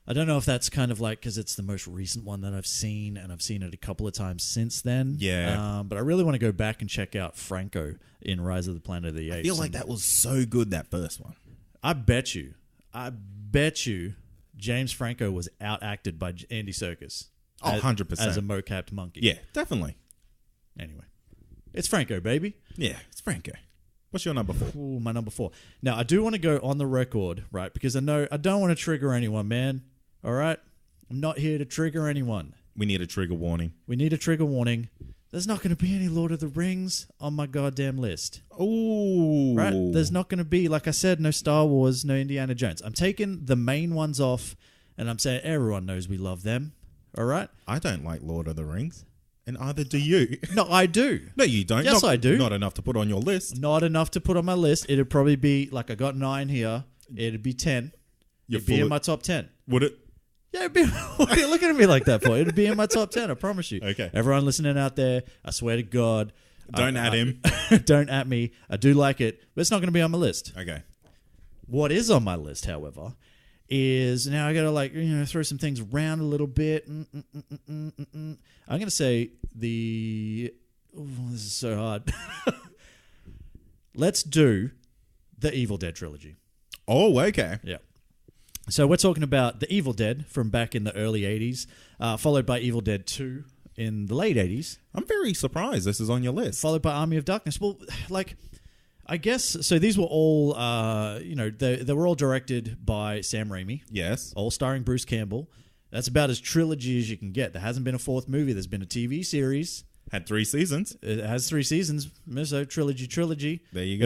I don't know if that's kind of like because it's the most recent one that I've seen, and I've seen it a couple of times since then. Yeah. But I really want to go back and check out Franco in Rise of the Planet of the Apes. I feel like that was so good, that first one. I bet you, James Franco was outacted by Andy Serkis. 100%. As a mocapped monkey. Yeah, definitely. Anyway. It's Franco, baby. Yeah, it's Franco. What's your number 4? Ooh, my number 4. Now, I do want to go on the record, right? Because I know I don't want to trigger anyone, man. All right? I'm not here to trigger anyone. We need a trigger warning. We need a trigger warning. There's not going to be any Lord of the Rings on my goddamn list. Ooh. Right? There's not going to be, like I said, no Star Wars, no Indiana Jones. I'm taking the main ones off, and I'm saying everyone knows we love them. All right? I don't like Lord of the Rings, and either do you. No, I do. No, you don't. Yes, I do. Not enough to put on your list. Not enough to put on my list. It'd probably be, like, I got 9 here. It'd be 10. It'd be in my top 10. Would it? Yeah, it'd be, what are you looking at me like that for? It'd be in my top 10, I promise you. Okay. Everyone listening out there, I swear to God. Don't at him. Don't at me. I do like it, but it's not going to be on my list. Okay. What is on my list, however, is now I got to, like, throw some things around a little bit. I'm going to say this is so hard. Let's do the Evil Dead trilogy. Oh, okay. Yeah. So we're talking about the Evil Dead from back in the early 80s, followed by Evil Dead 2 in the late 80s. I'm very surprised this is on your list. Followed by Army of Darkness. Well, like, I guess, so these were all, they were all directed by Sam Raimi. Yes. All starring Bruce Campbell. That's about as trilogy as you can get. There hasn't been a 4th movie. There's been a TV series. Had 3 seasons. It has 3 seasons. So trilogy. There you go.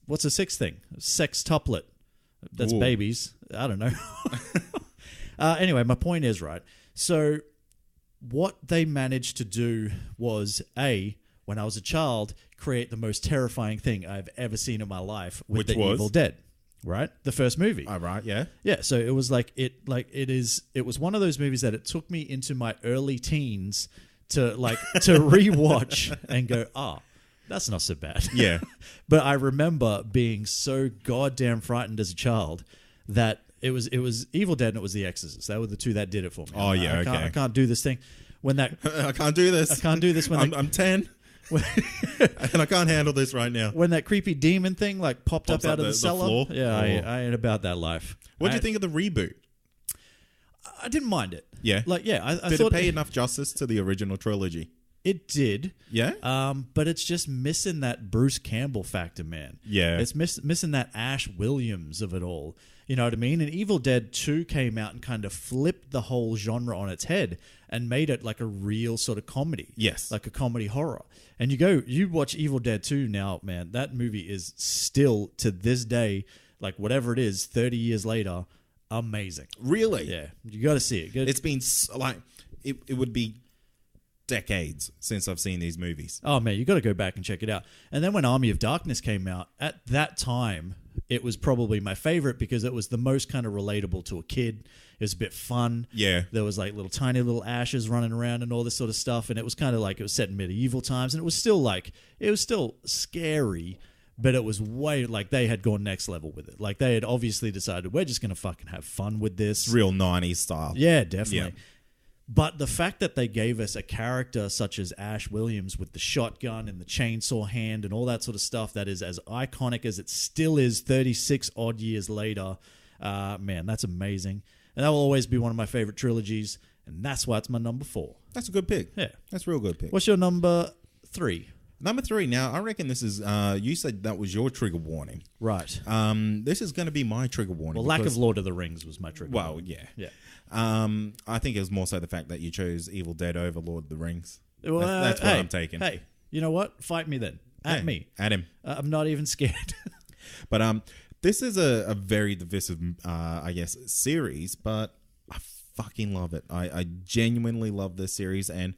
What's a 6th thing? Sextuplet. That's babies. I don't know. Anyway, my point is, right, so what they managed to do was, when I was a child, create the most terrifying thing I've ever seen in my life with the Evil Dead, right? The first movie. Oh, right, yeah. Yeah, so it was it was one of those movies that it took me into my early teens to rewatch and go, that's not so bad. Yeah. But I remember being so goddamn frightened as a child that it was Evil Dead and it was The Exorcist. That were the 2 that did it for me. Oh, yeah, okay. I can't do this thing. When that I can't do this. I can't do this when I'm 10 and I can't handle this right now. When that creepy demon thing popped up out of the cellar. Floor. Yeah, I ain't about that life. What do you think of the reboot? I didn't mind it. Yeah. I Did thought it pay enough justice to the original trilogy? It did. Yeah? But it's just missing that Bruce Campbell factor, man. Yeah. It's missing that Ash Williams of it all. You know what I mean? And Evil Dead 2 came out and kind of flipped the whole genre on its head and made it like a real sort of comedy. Yes. Like a comedy horror. And you watch Evil Dead 2 now, man, that movie is still, to this day, like whatever it is, 30 years later, amazing. Really? Yeah. You got to see it. It's been, it would be decades since I've seen these movies. Oh, man, you got to go back and check it out. And then when Army of Darkness came out, at that time, it was probably my favorite because it was the most kind of relatable to a kid. It was a bit fun. Yeah. There was like tiny little ashes running around and all this sort of stuff. And it was kind of like it was set in medieval times. And it was still scary, but it was way like they had gone next level with it. Like they had obviously decided we're just going to fucking have fun with this. Real 90s style. Yeah, definitely. Yeah. But the fact that they gave us a character such as Ash Williams with the shotgun and the chainsaw hand and all that sort of stuff that is as iconic as it still is 36 odd years later, man, that's amazing. And that will always be one of my favorite trilogies, and that's why it's my number 4. That's a good pick. Yeah. That's a real good pick. What's your number 3? Number 3. Now, I reckon this is, you said that was your trigger warning. Right. This is going to be my trigger warning. Well, lack of Lord of the Rings was my trigger warning. Well, yeah. Yeah. I think it was more so the fact that you chose Evil Dead over Lord of the Rings. Well, that's what I'm taking. Hey, you know what? Fight me then. At me. At him. I'm not even scared. But this is a very divisive, I guess, series, but I fucking love it. I genuinely love this series, and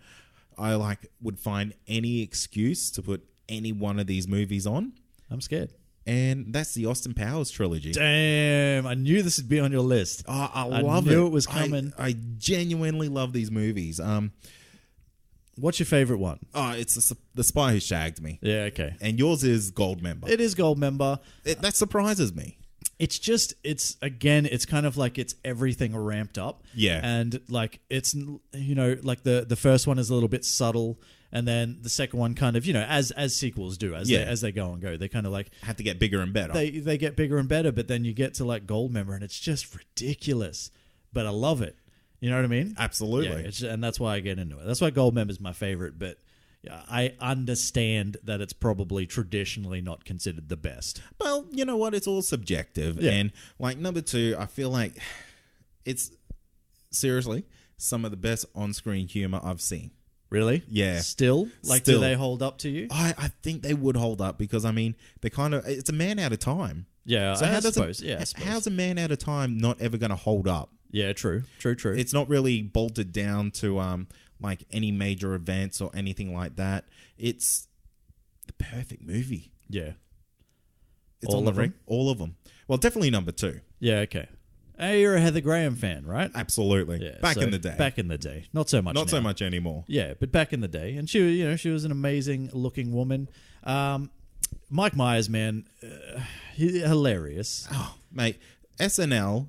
I would find any excuse to put any one of these movies on. I'm scared. And that's the Austin Powers trilogy. Damn, I knew this would be on your list. Oh, I love it. I knew it was coming. I genuinely love these movies. What's your favorite one? Oh, it's The Spy Who Shagged Me. Yeah, okay. And yours is Goldmember. It is Goldmember. That surprises me. It's kind of like it's everything ramped up. Yeah. And like it's, like the first one is a little bit subtle, and then the second one kind of, as sequels do, as they go and go, they kind of like have to get bigger and better. They get bigger and better, but then you get to like Goldmember and it's just ridiculous. But I love it. You know what I mean? Absolutely. Yeah, and that's why I get into it. That's why Goldmember is my favorite, but yeah, I understand that it's probably traditionally not considered the best. Well, you know what? It's all subjective. Yeah. And like number 2, I feel like it's seriously some of the best on-screen humor I've seen. Really? Yeah. Still? Do they hold up to you? I think they would hold up because, I mean, it's a man out of time. Yeah, So I suppose. Yeah, how's a man out of time not ever going to hold up? Yeah, true. It's not really bolted down to like any major events or anything like that. It's the perfect movie. Yeah. It's on the ring. All of them. Well, definitely number 2. Yeah, okay. Hey, you're a Heather Graham fan, right? Absolutely. Yeah, back in the day. Back in the day. Not so much Not now. so much anymore. Yeah, but back in the day. And she was an amazing looking woman. Mike Myers, man, hilarious. Oh, mate, SNL,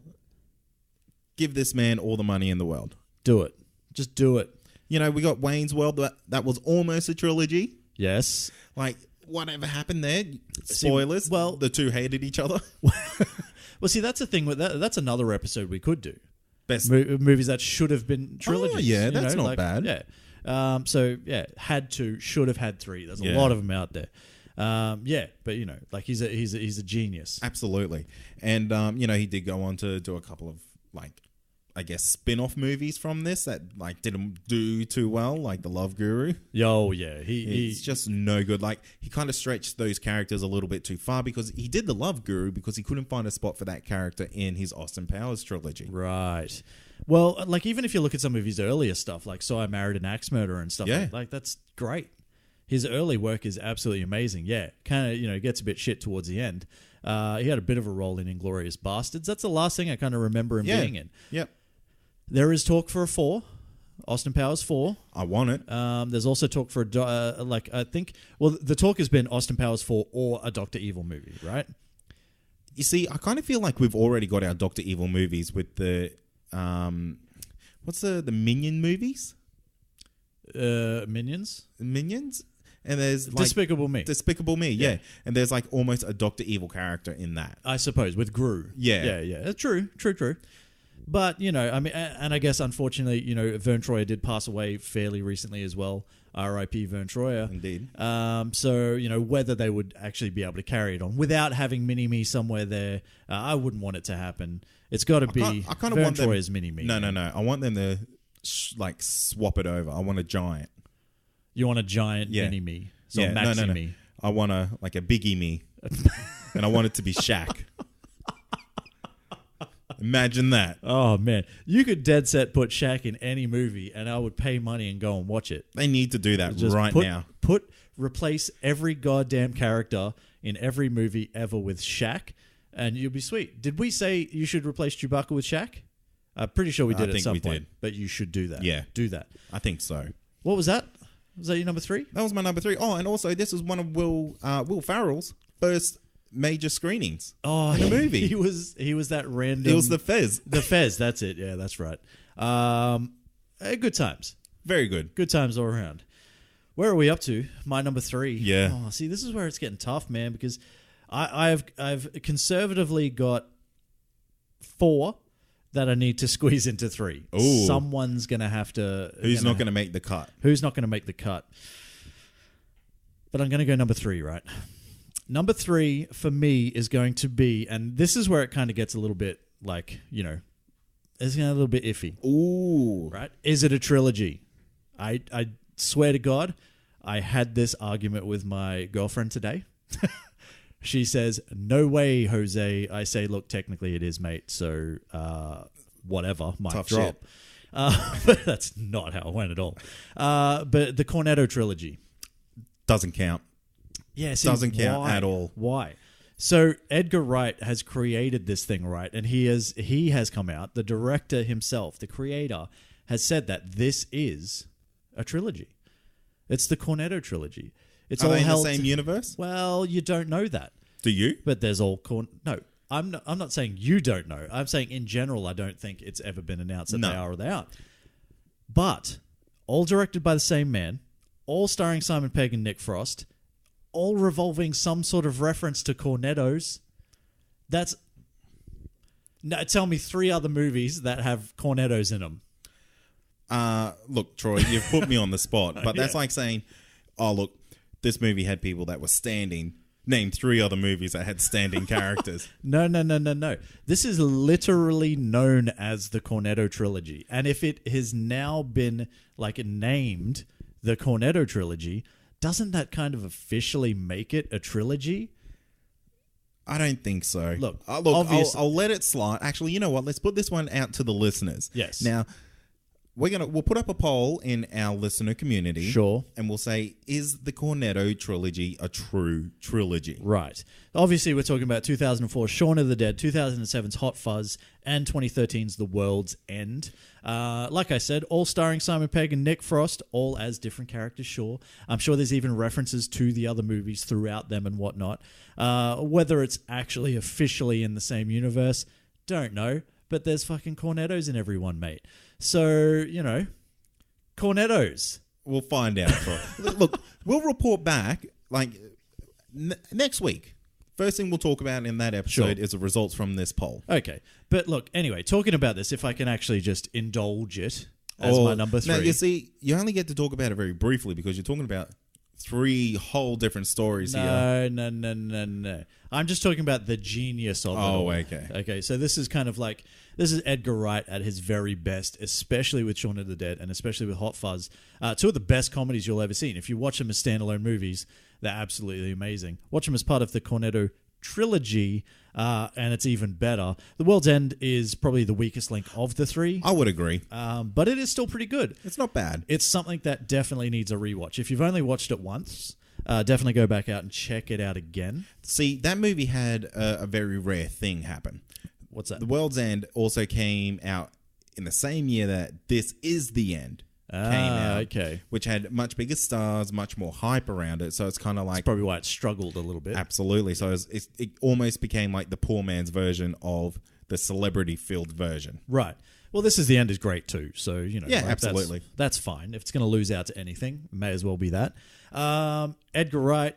give this man all the money in the world. Do it. Just do it. You know, we got Wayne's World. That was almost a trilogy. Yes. Like, whatever happened there? Spoilers. well, the two hated each other. Well, see, that's the thing. That's another episode we could do. Best movies that should have been trilogies. Oh, yeah, that's not bad. Yeah. So, yeah, should have had 3. There's a lot of them out there. Yeah, but, you know, like he's a genius. Absolutely. And, you know, he did go on to do a couple of, like, I guess, spin-off movies from this that, like, didn't do too well, like The Love Guru. Oh, yeah. He's just no good. Like, he kind of stretched those characters a little bit too far because he did The Love Guru because he couldn't find a spot for that character in his Austin Powers trilogy. Right. Well, like, even if you look at some of his earlier stuff, like So I Married an Axe Murderer and stuff, like that's great. His early work is absolutely amazing. Yeah, kind of, you know, gets a bit shit towards the end. He had a bit of a role in Inglourious Bastards. That's the last thing I kind of remember him being in. Yep. There is talk for a 4, Austin Powers 4. I want it. There's also talk for the talk has been Austin Powers 4 or a Dr. Evil movie, right? You see, I kind of feel like we've already got our Dr. Evil movies with the what's the Minion movies? Minions? And there's like Despicable Me. Despicable Me, yeah. And there's like almost a Dr. Evil character in that. I suppose, with Gru. Yeah. Yeah. True. But, you know, I mean, and I guess, unfortunately, you know, Vern Troyer did pass away fairly recently as well. R.I.P. Vern Troyer. Indeed. So, you know, whether they would actually be able to carry it on without having Mini-Me somewhere there, I wouldn't want it to happen. It's got to be Vern Troyer's Mini-Me. No. I want them to, like, swap it over. I want a giant. You want a giant Mini-Me. So Maxi-Me. I want a Biggie-Me. And I want it to be Shaq. Imagine that. Oh, man. You could dead set put Shaq in any movie and I would pay money and go and watch it. They need to do that now. Replace every goddamn character in every movie ever with Shaq and you'll be sweet. Did we say you should replace Chewbacca with Shaq? I'm pretty sure we did at some point. But you should do that. Yeah. Do that. I think so. What was that? Was that your number 3? That was my number 3. Oh, and also this was one of Will Ferrell's first major screenings in a movie. He was that random. It was the Fez. The Fez, that's it. Yeah, that's right. Good times. Very good. Good times all around. Where are we up to? My number 3. Yeah. Oh, see, this is where it's getting tough, man, because I've conservatively got 4 that I need to squeeze into 3. Ooh. Someone's gonna have to. Who's not gonna make the cut? Who's not gonna make the cut? But I'm gonna go number 3, right? Number 3 for me is going to be, and this is where it kind of gets a little bit like, you know, it's a little bit iffy. Ooh. Right? Is it a trilogy? I swear to God, I had this argument with my girlfriend today. She says, "No way, Jose." I say, "Look, technically it is, mate. So, whatever, might Tough drop." But that's not how it went at all. But the Cornetto trilogy doesn't count. Yeah, doesn't count at all. Why? So Edgar Wright has created this thing, right? And he has come out. The director himself, the creator, has said that this is a trilogy. It's the Cornetto trilogy. It's Are all they in the held same universe? Well, you don't know that. Do you? But there's all no. I'm not saying you don't know. I'm saying in general, I don't think it's ever been announced that they are or they aren't. But all directed by the same man, all starring Simon Pegg and Nick Frost. All revolving some sort of reference to Cornettos. Tell me 3 other movies that have Cornettos in them. Look, Troy, you've put me on the spot, but that's like saying, oh, look, this movie had people that were standing. Name 3 other movies that had standing characters. No. This is literally known as the Cornetto trilogy. And if it has now been like named the Cornetto trilogy, doesn't that kind of officially make it a trilogy? I don't think so. Look, I'll let it slide. Actually, you know what? Let's put this one out to the listeners. Yes. Now, we'll put up a poll in our listener community. Sure. And we'll say, is the Cornetto trilogy a true trilogy? Right. Obviously, we're talking about 2004's Shaun of the Dead, 2007's Hot Fuzz, and 2013's The World's End. Like I said, all starring Simon Pegg and Nick Frost, all as different characters, sure. I'm sure there's even references to the other movies throughout them and whatnot. Whether it's actually officially in the same universe, don't know. But there's fucking Cornettos in everyone, mate. So, Cornettos. We'll find out. Look, we'll report back next week. First thing we'll talk about in that episode is the results from this poll. Okay. But look, anyway, talking about this, if I can actually just indulge it as my number 3. Now, you see, you only get to talk about it very briefly because you're talking about 3 whole different stories here. No. I'm just talking about the genius of it all. Okay. Okay, so this is kind of this is Edgar Wright at his very best, especially with Shaun of the Dead and especially with Hot Fuzz. 2 of the best comedies you'll ever see. If you watch them as standalone movies, they're absolutely amazing. Watch them as part of the Cornetto trilogy, and it's even better. The World's End is probably the weakest link of the 3. I would agree. But it is still pretty good. It's not bad. It's something that definitely needs a rewatch. If you've only watched it once, definitely go back out and check it out again. See, that movie had a very rare thing happen. What's that? The World's End also came out in the same year that This Is the End came out. Okay. Which had much bigger stars, much more hype around it. So it's kind of like... That's probably why it struggled a little bit. Absolutely. So it almost became like the poor man's version of the celebrity-filled version. Right. Well, This Is the End is great too. So, Yeah, absolutely. That's fine. If it's going to lose out to anything, may as well be that. Edgar Wright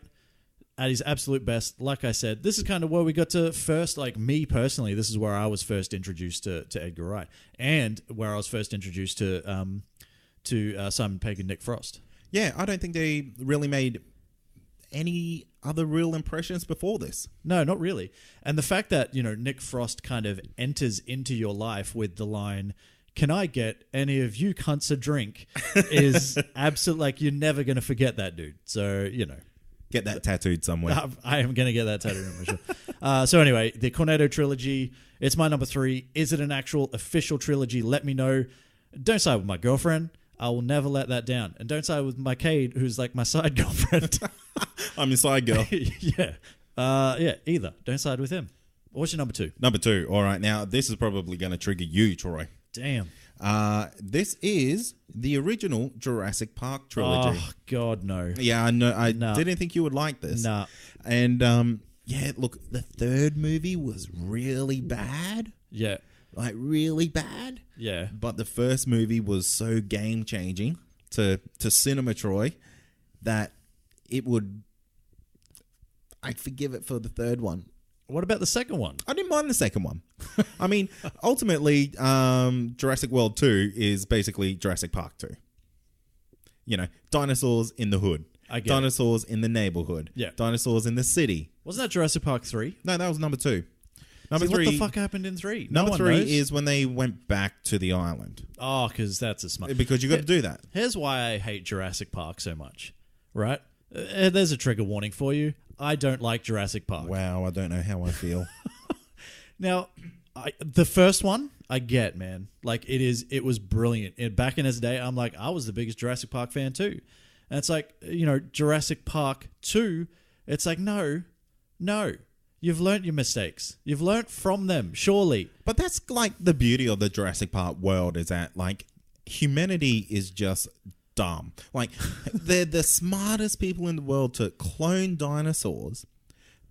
at his absolute best. Like I said, this is kind of where we got to first, me personally, this is where I was first introduced to Edgar Wright and where I was first introduced to Simon Pegg and Nick Frost. Yeah, I don't think they really made any other real impressions before this. No, not really. And the fact that, Nick Frost kind of enters into your life with the line, "Can I get any of you cunts a drink?" is absolute, you're never going to forget that dude. So, Get that tattooed somewhere. I am going to get that tattooed for sure. So anyway, the Cornetto trilogy, it's my number 3. Is it an actual official trilogy? Let me know. Don't side with my girlfriend. I will never let that down. And don't side with my Cade, who's my side girlfriend. I'm your side girl. Yeah, either. Don't side with him. What's your number 2? Number 2. All right. Now, this is probably going to trigger you, Troy. Damn. This is the original Jurassic Park trilogy. Oh, God, no. Yeah, I know. I didn't think you would like this. Nah. And, look, the third movie was really bad. Yeah. Really bad. Yeah. But the first movie was so game-changing to cinema, Troy, that I'd forgive it for the third one. What about the second one? I didn't mind the second one. I mean, ultimately, Jurassic World 2 is basically Jurassic Park 2. Dinosaurs in the hood. Dinosaurs in the neighborhood. Yeah. Dinosaurs in the city. Wasn't that Jurassic Park 3? No, that was number 2. Number 3. What the fuck happened in 3? Number one 3 knows. is when they went back to the island. Oh, because that's a smart... Because you got to do that. Here's why I hate Jurassic Park so much, right? There's a trigger warning for you. I don't like Jurassic Park. Wow, I don't know how I feel. Now, the first one, I get, man. It was brilliant. Back in its day, I was the biggest Jurassic Park fan too. And it's Jurassic Park 2, it's no. You've learnt your mistakes. You've learnt from them, surely. But that's the beauty of the Jurassic Park world is that humanity is just dumb. They're the smartest people in the world to clone dinosaurs,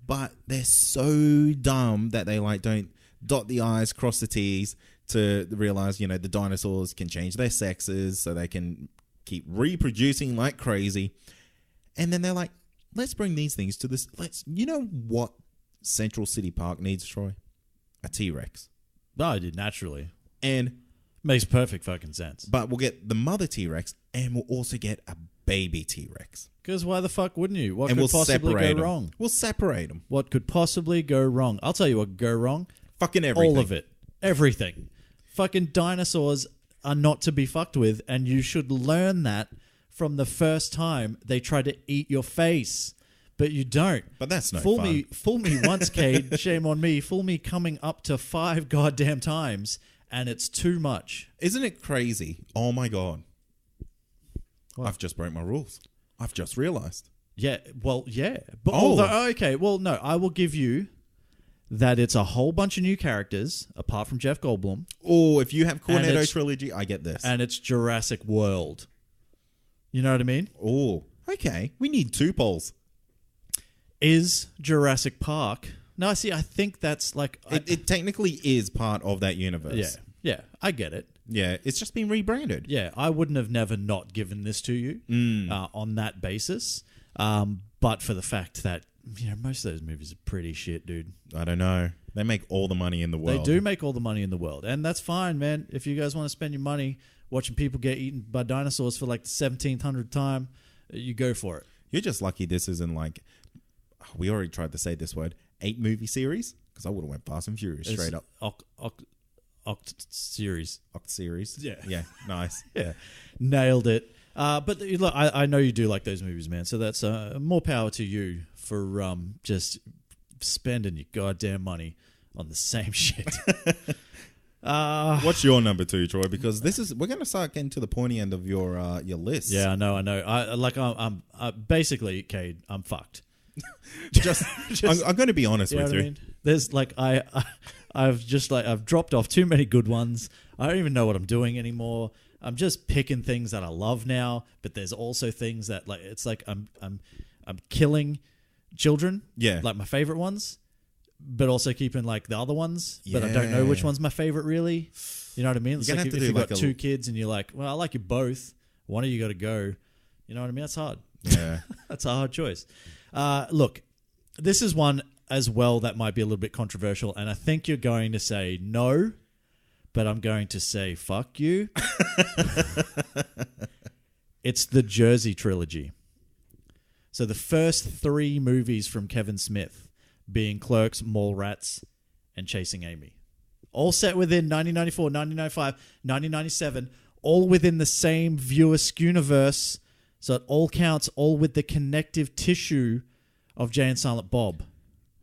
but they're so dumb that they don't dot the I's, cross the T's to realize, the dinosaurs can change their sexes so they can keep reproducing like crazy. And then they're let's bring these things to this. What Central City Park needs, Troy? A T-Rex. No, I did naturally. And makes perfect fucking sense. But we'll get the mother T-Rex and we'll also get a baby T-Rex. Because why the fuck wouldn't you? What could possibly go wrong? We'll separate them. What could possibly go wrong? I'll tell you what could go wrong. Fucking everything. All of it. Everything. Fucking dinosaurs are not to be fucked with, and you should learn that from the first time they try to eat your face. But you don't. But that's no fool fun. Fool me once, Cade. Shame on me. Fool me coming up to 5 goddamn times, and it's too much. Isn't it crazy? Oh my God. What? I've just broke my rules. I've just realized. Yeah, well, yeah. But Oh. okay, well, no, I will give you that it's a whole bunch of new characters, apart from Jeff Goldblum. Oh, if you have Cornetto it's- Trilogy, I get this. And it's Jurassic World. You know what I mean? Oh, okay. We need 2 polls. Is Jurassic Park... No, see, I think that's like... It technically is part of that universe. Yeah, I get it. Yeah, it's just been rebranded. Yeah, I wouldn't have never not given this to you on that basis. But for the fact that, most of those movies are pretty shit, dude. I don't know. They make all the money in the world. They do make all the money in the world. And that's fine, man. If you guys want to spend your money watching people get eaten by dinosaurs for like the 1700th time, you go for it. You're just lucky this isn't like... We already tried to say this word. 8-movie series? Because I would have went Fast and Furious straight up. Oct series. Oct series? Yeah. Yeah, nice. Yeah. Nailed it. But look, I know you do like those movies, man. So that's more power to you for just spending your goddamn money on the same shit. What's your number 2, Troy? Because we're going to start getting to the pointy end of your list. Yeah, I know. I'm basically, Cade, I'm fucked. I'm going to be honest with you. I mean? There's like I've dropped off too many good ones. I don't even know what I'm doing anymore. I'm just picking things that I love now, but there's also things that like it's like I'm killing children. Yeah. Like my favorite ones, but also keeping like the other ones. But I don't know which one's my favorite really. You know what I mean? It's You're like gonna have if to do you've like got 2 kids and you're like, well, I like you both. One of you got to go. You know what I mean? That's hard. Yeah. That's a hard choice. Look, this is one as well that might be a little bit controversial, and I think you're going to say no, but I'm going to say fuck you. It's the Jersey Trilogy. So the first 3 movies from Kevin Smith being Clerks, Mallrats, and Chasing Amy. All set within 1994, 1995, 1997, all within the same viewer universe. So it all counts, all with the connective tissue of Jay and Silent Bob.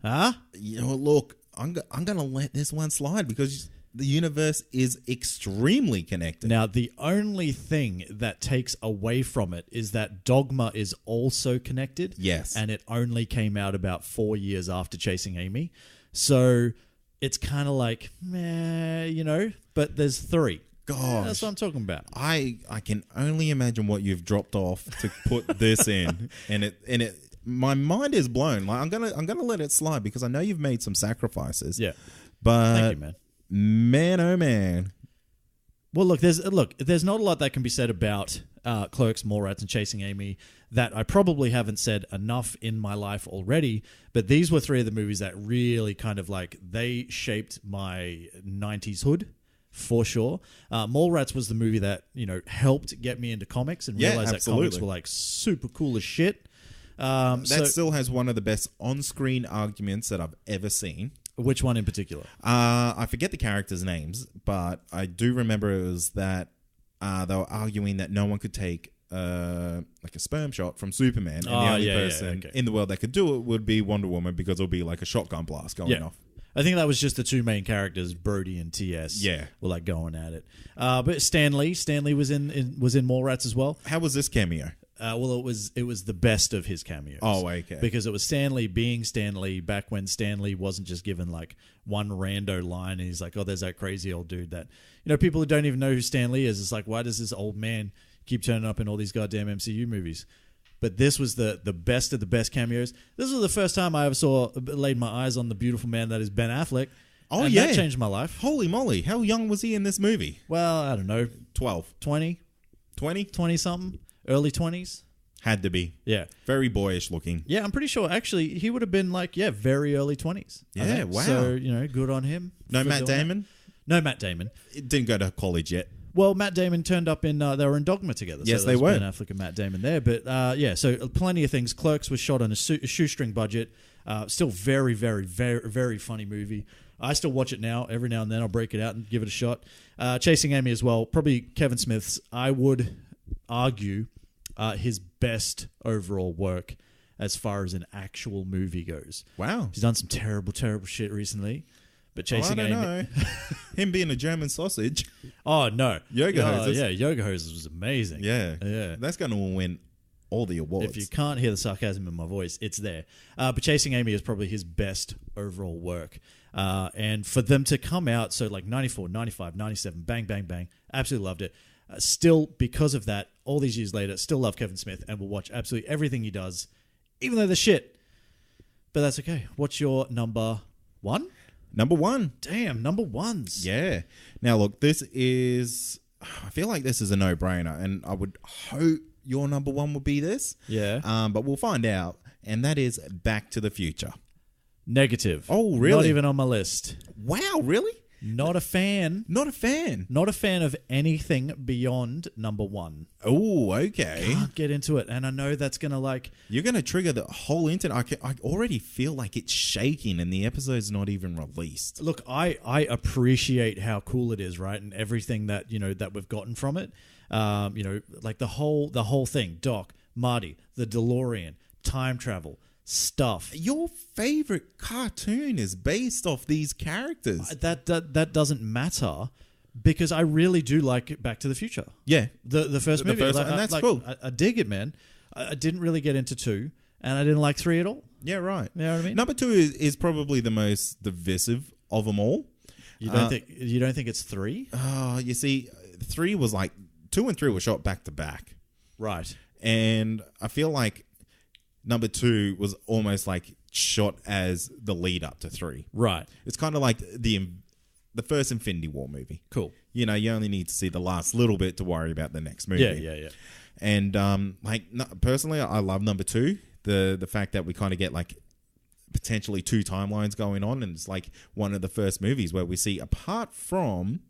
Huh? Look, I'm going to let this one slide because the universe is extremely connected. Now, the only thing that takes away from it is that Dogma is also connected. Yes. And it only came out about 4 years after Chasing Amy. So it's kind of like, meh, but there's 3. Gosh, that's what I'm talking about. I can only imagine what you've dropped off to put this in, and it. My mind is blown. Like I'm gonna let it slide because I know you've made some sacrifices. Yeah, but thank you, man. Man, oh man. Well, look, there's not a lot that can be said about Clerks, Mallrats, and Chasing Amy that I probably haven't said enough in my life already. But these were 3 of the movies that really kind of like they shaped my 90s hood. For sure. Mallrats was the movie that, helped get me into comics and realize that comics were like super cool as shit. That still has one of the best on-screen arguments that I've ever seen. Which one in particular? I forget the characters' names, but I do remember it was that they were arguing that no one could take like a sperm shot from Superman, and the only person in the world that could do it would be Wonder Woman because it would be like a shotgun blast going off. I think that was just the 2 main characters, Brody and T.S. Yeah, were like going at it. But Stanley was in Mallrats as well. How was this cameo? Well, it was the best of his cameos. Oh, okay. Because it was Stanley being Stanley back when Stanley wasn't just given like one rando line, and he's like, "Oh, there's that crazy old dude that people who don't even know who Stanley is. It's like, why does this old man keep turning up in all these goddamn MCU movies?" But this was the best of the best cameos. This was the first time I ever laid my eyes on the beautiful man that is Ben Affleck. Oh, and yeah. that changed my life. Holy moly. How young was he in this movie? Well, I don't know. 12. 20? 20? 20-something? Early 20s? Had to be. Yeah. Very boyish looking. Yeah, I'm pretty sure. Actually, he would have been like, very early 20s. Yeah, wow. So, good on him. No Matt Damon? No Matt Damon. It didn't go to college yet. Well, Matt Damon turned up in, they were in Dogma together. Yes, so they were. Ben Affleck and Matt Damon there. But so plenty of things. Clerks was shot on a shoestring budget. Still very, very, very, very funny movie. I still watch it now. Every now and then I'll break it out and give it a shot. Chasing Amy as well. Probably Kevin Smith's, I would argue, his best overall work. as far as an actual movie goes. Wow. He's done some terrible, terrible shit recently. But Chasing I don't Amy... know. Him being a German sausage. Oh, no. Yoga Hoses. Yeah, Yoga Hoses was amazing. Yeah. Yeah. That's going to win all the awards. If you can't hear the sarcasm in my voice, it's there. But Chasing Amy is probably his best overall work. And for them to come out, so like 94, 95, 97, bang, bang, bang, absolutely loved it. Still, because of that, all these years later, still love Kevin Smith and will watch absolutely everything he does, even though they're shit. But that's okay. What's your number one? Number one. Damn, number ones. Yeah. Now, look, this is... I feel like this is a no-brainer, and I would hope your number one would be this. Yeah. But we'll find out, and that is Back to the Future. Negative. Oh, really? Not even on my list. Wow, really? Not a fan. Not a fan. Not a fan of anything beyond number one. Oh, okay. Can't get into it. And I know that's going to like... You're going to trigger the whole internet. I already feel like it's shaking and the episode's not even released. Look, I appreciate how cool it is, right? And everything that, that we've gotten from it. Like the whole thing. Doc, Marty, the DeLorean, time travel, stuff. Your favorite cartoon is based off these characters. That doesn't matter because I really do like Back to the Future. Yeah. The first movie. First, and that's cool. I dig it, man. I didn't really get into 2 and I didn't like 3 at all. Yeah, right. You know what I mean? Number 2 is probably the most divisive of them all. You don't think it's 3? You see, 3 was like 2 and 3 were shot back to back. Right. And I feel like number 2 was almost like shot as the lead up to 3. Right. It's kind of like the first Infinity War movie. Cool. You only need to see the last little bit to worry about the next movie. Yeah. And personally, I love number 2. The fact that we kind of get like potentially 2 timelines going on, and it's like one of the first movies where we see, apart from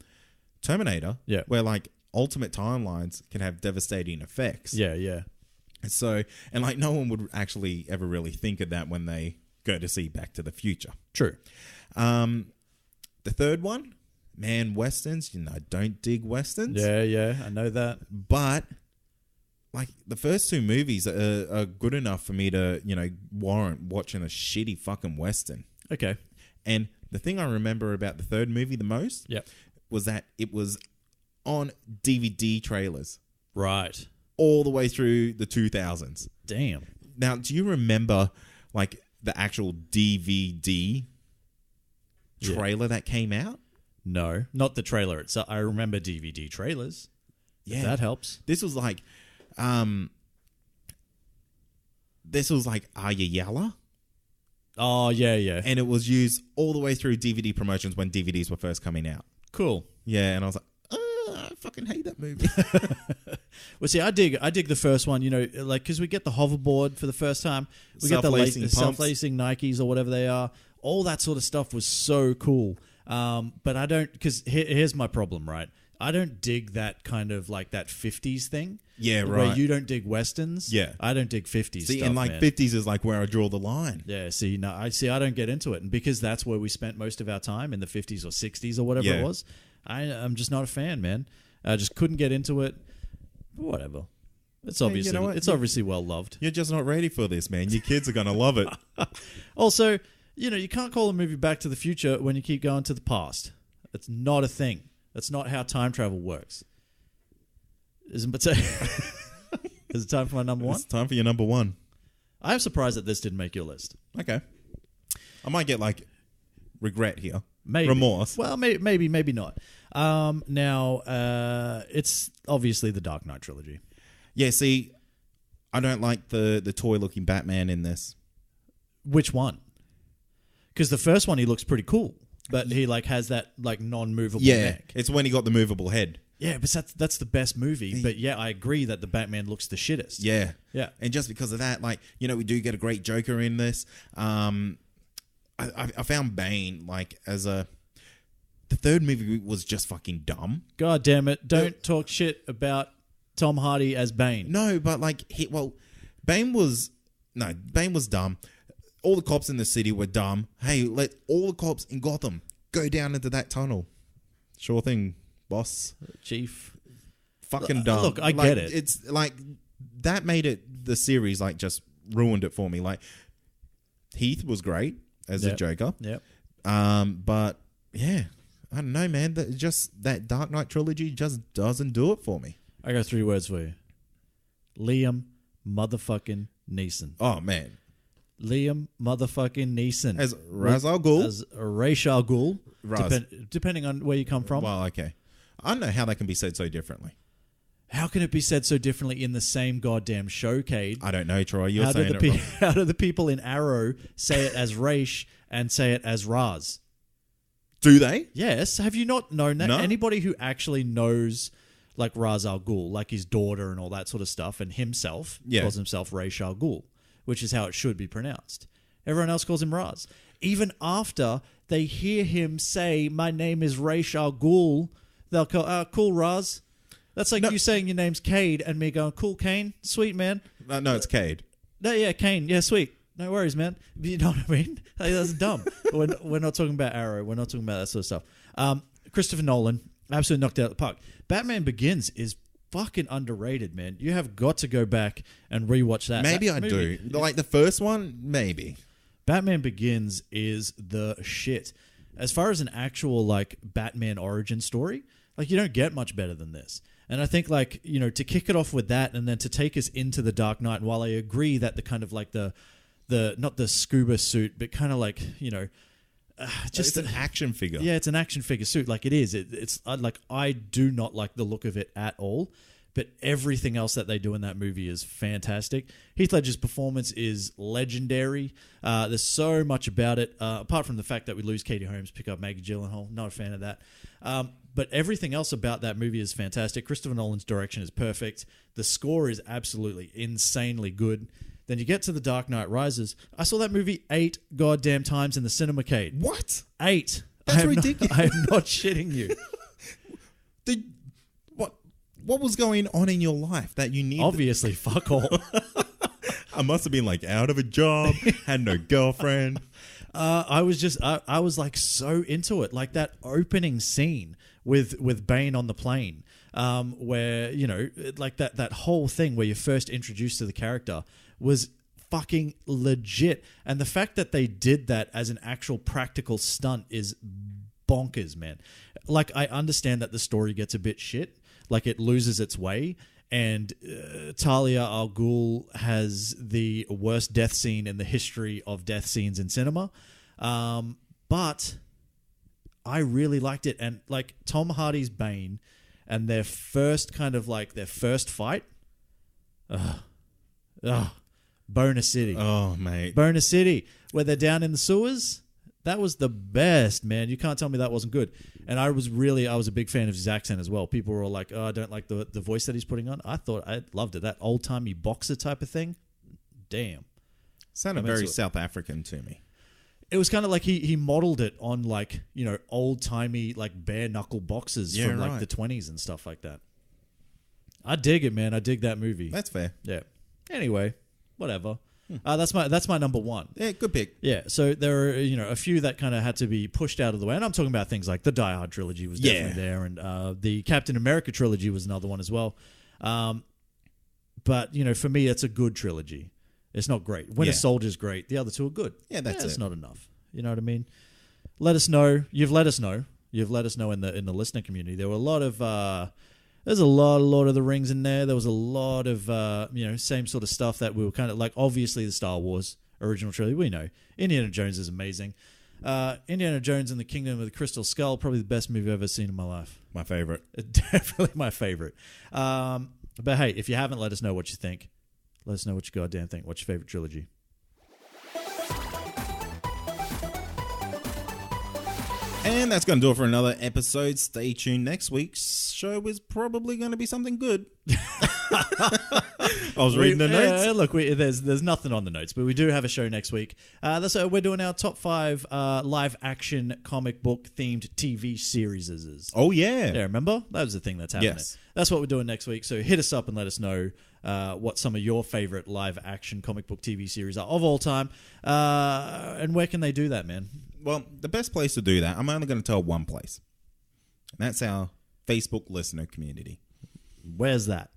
Terminator, where like alternate timelines can have devastating effects. Yeah. So, and like no one would actually ever really think of that when they go to see Back to the Future. True. The third one, man, Westerns, I don't dig Westerns. Yeah, I know that. But like the first 2 movies are good enough for me to, warrant watching a shitty fucking Western. Okay. And the thing I remember about the third movie the most was that it was on DVD trailers. Right. All the way through the 2000s. Damn. Now, do you remember like the actual DVD trailer that came out? No, not the trailer itself. I remember DVD trailers. Yeah, if that helps. This was like, Ayala. Oh yeah. And it was used all the way through DVD promotions when DVDs were first coming out. Cool. Yeah, and I was like, I fucking hate that movie. Well, see, I dig the first one, like, because we get the hoverboard for the first time. We get the self-lacing Nikes or whatever they are. All that sort of stuff was so cool. But I don't, because here's my problem, right? I don't dig that kind of like that 50s thing. Yeah, right. Where you don't dig Westerns. Yeah. I don't dig 50s see, stuff, and like man. 50s is like where I draw the line. Yeah, see, no, I don't get into it. And because that's where we spent most of our time in the 50s or 60s or whatever it was, I'm just not a fan, man. I just couldn't get into it. Whatever. It's obviously it's obviously well loved. You're just not ready for this, man. Your kids are going to love it. Also, you can't call a movie Back to the Future when you keep going to the past. It's not a thing. That's not how time travel works. Is it time for my number one? It's time for your number one. I'm surprised that this didn't make your list. Okay. I might get like regret here. Maybe. Remorse. Well, maybe not. Now, it's obviously the Dark Knight trilogy. Yeah, see, I don't like the toy-looking Batman in this. Which one? Because the first one, he looks pretty cool, but he like has that like non-movable neck. It's when he got the movable head. Yeah, but that's the best movie. But yeah, I agree that the Batman looks the shittest. Yeah. Yeah. And just because of that, like, we do get a great Joker in this. I found Bane, like, the third movie was just fucking dumb. God damn it. Don't talk shit about Tom Hardy as Bane. No, but like, Bane was dumb. All the cops in the city were dumb. Hey, let all the cops in Gotham go down into that tunnel. Sure thing, boss. Chief. Fucking dumb. Look, I get it. It's like, that made the series like just ruined it for me. Like Heath was great as the Joker. Yep. But yeah, I don't know, man. That Dark Knight trilogy just doesn't do it for me. I got 3 words for you. Liam motherfucking Neeson. Oh man, Liam motherfucking Neeson as Ra's al Ghul, as Ra's al Ghul, depending on where you come from. Well, okay, I don't know how that can be said so differently. How can it be said so differently in the same goddamn show, Cade? I don't know, Troy. You're saying it wrong. How do the people in Arrow say it as Raish and say it as Raz? Do they? Yes. Have you not known that? No. Anybody who actually knows like Ra's al Ghul, like his daughter and all that sort of stuff, and himself calls himself Ra's al Ghul, which is how it should be pronounced. Everyone else calls him Raz. Even after they hear him say, "My name is Ra's al Ghul," they'll go, "Cool, Raz." That's like you saying your name's Cade and me going, "Cool, Kane, sweet man." No, it's Cade. No, yeah, Kane, yeah, sweet. No worries, man. You know what I mean? Like, that's dumb. We're not talking about Arrow. We're not talking about that sort of stuff. Christopher Nolan absolutely knocked it out of the park. Batman Begins is fucking underrated, man. You have got to go back and rewatch that. Maybe that I movie. do. Like the first one, maybe. Batman Begins is the shit. As far as an actual like Batman origin story, like you don't get much better than this. And I think, like, you know, to kick it off with that and then to take us into the Dark Knight, and while I agree that the kind of like the not the scuba suit, but kind of like, you know, just it's an action figure. Yeah, it's an action figure suit. Like it is. It's like I do not like the look of it at all. But everything else that they do in that movie is fantastic. Heath Ledger's performance is legendary. There's so much about it. Apart from the fact that we lose Katie Holmes, pick up Maggie Gyllenhaal. Not a fan of that. But everything else about that movie is fantastic. Christopher Nolan's direction is perfect. The score is absolutely insanely good. Then you get to The Dark Knight Rises. I saw that movie 8 goddamn times in the cinema, Kate. What? 8. That's ridiculous. I am not shitting you. What was going on in your life that you needed? Obviously, fuck all. I must have been like out of a job, had no girlfriend. I was like so into it. Like that opening scene with Bane on the plane, where, you know, like that whole thing where you're first introduced to the character was fucking legit. And the fact that they did that as an actual practical stunt is bonkers, man. Like, I understand that the story gets a bit shit. Like, it loses its way. And Talia al Ghul has the worst death scene in the history of death scenes in cinema. But I really liked it. And, like, Tom Hardy's Bane and their first fight. Boner City. Oh, mate. Boner City, where they're down in the sewers. That was the best, man. You can't tell me that wasn't good. And I was a big fan of his accent as well. People were all like, "Oh, I don't like the voice that he's putting on." I loved it. That old-timey boxer type of thing. Damn. Sounded very South African to me. It was kind of like he modeled it on, like, you know, old-timey, like, bare-knuckle boxers from like the 20s and stuff like that. I dig it, man. I dig that movie. That's fair. Yeah. Anyway, whatever. That's my number one. Yeah, good pick. Yeah, so there are, you know, a few that kind of had to be pushed out of the way, and I'm talking about things like the Die Hard trilogy was definitely there, and the Captain America trilogy was another one as well. But, you know, for me, it's a good trilogy. It's not great. Winter Soldier's great. The other two are good. Yeah, that's not enough. You know what I mean? Let us know. You've let us know. You've let us know in the listener community. There were a lot of there's a lot of Lord of the Rings in there. There was a lot of, you know, same sort of stuff that we were kind of like, obviously the Star Wars original trilogy. We know. Indiana Jones is amazing. Indiana Jones and the Kingdom of the Crystal Skull, probably the best movie I've ever seen in my life. My favorite. Definitely my favorite. But hey, if you haven't, let us know what you think. Let us know what you goddamn think. What's your favorite trilogy? And that's going to do it for another episode. Stay tuned. Next week's show is probably going to be something good. I was reading the notes. Look, there's nothing on the notes, but we do have a show next week. We're doing our top 5 live-action comic book themed TV series. Oh, yeah. Yeah, remember? That was the thing that's happening. Yes. That's what we're doing next week. So hit us up and let us know what some of your favorite live-action comic book TV series are of all time. And where can they do that, man? Well, the best place to do that, I'm only going to tell one place. And that's our Facebook listener community. Where's that?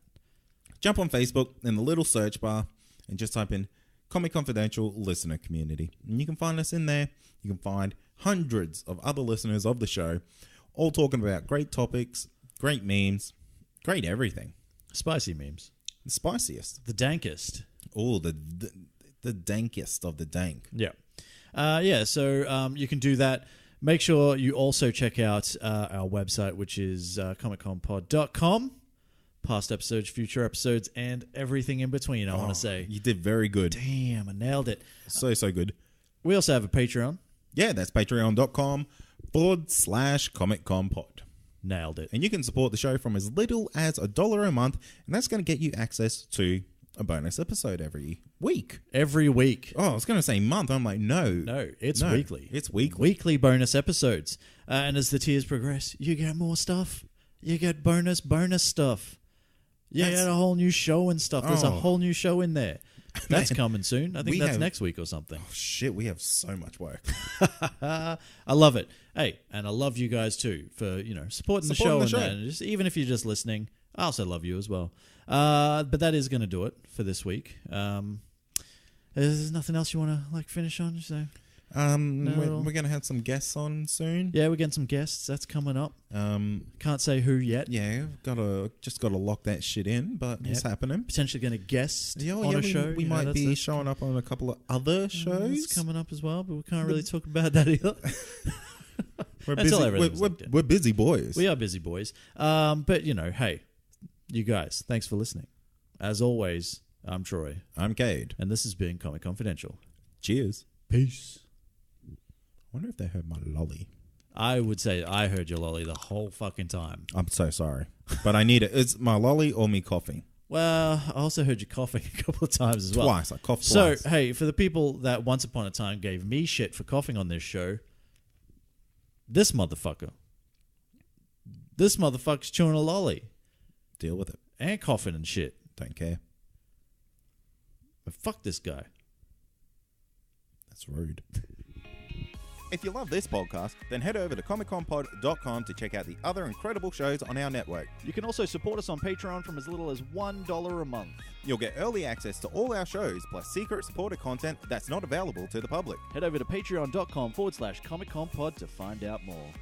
Jump on Facebook in the little search bar and just type in Comic Confidential listener community. And you can find us in there. You can find hundreds of other listeners of the show, all talking about great topics, great memes, great everything. Spicy memes. The spiciest. The dankest. Oh, the dankest of the dank. Yeah. So you can do that. Make sure you also check out our website, which is comicconpod.com. Past episodes, future episodes, and everything in between, I want to say. You did very good. Damn, I nailed it. So good. We also have a Patreon. Yeah, that's patreon.com/ComicConPod. Nailed it. And you can support the show from as little as $1 a month, and that's going to get you access to a bonus episode every week. Every week. Oh, I was going to say month. I'm like, no, it's weekly. It's weekly. Weekly bonus episodes. And as the tiers progress, you get more stuff. You get bonus stuff. You get a whole new show and stuff. There's a whole new show in there. That's coming soon. I think that's next week or something. Oh, shit, we have so much work. I love it. Hey, and I love you guys too for, supporting the show. And just, even if you're just listening, I also love you as well. But that is going to do it for this week. There's nothing else you want to finish on? So, we're going to have some guests on soon. Yeah, we're getting some guests. That's coming up. Can't say who yet. Yeah, just gotta lock that shit in, but it's happening. Potentially going to guest on a show. We might be showing up on a couple of other shows. It's coming up as well, but we can't really talk about that either. We're busy boys. We are busy boys. But, hey, you guys, thanks for listening. As always, I'm Troy. I'm Cade. And this has been Comic Confidential. Cheers. Peace. I wonder if they heard my lolly. I would say I heard your lolly the whole fucking time. I'm so sorry. But I need it. It's my lolly or me coughing. Well, I also heard you coughing a couple of times as well. Twice. I coughed twice. So, hey, for the people that once upon a time gave me shit for coughing on this show, this motherfucker's chewing a lolly. Deal with it. And coughing and shit. Don't care. But fuck this guy. That's rude. If you love this podcast, then head over to comicconpod.com to check out the other incredible shows on our network. You can also support us on Patreon from as little as $1 a month. You'll get early access to all our shows, plus secret supporter content that's not available to the public. Head over to patreon.com/comicconpod to find out more.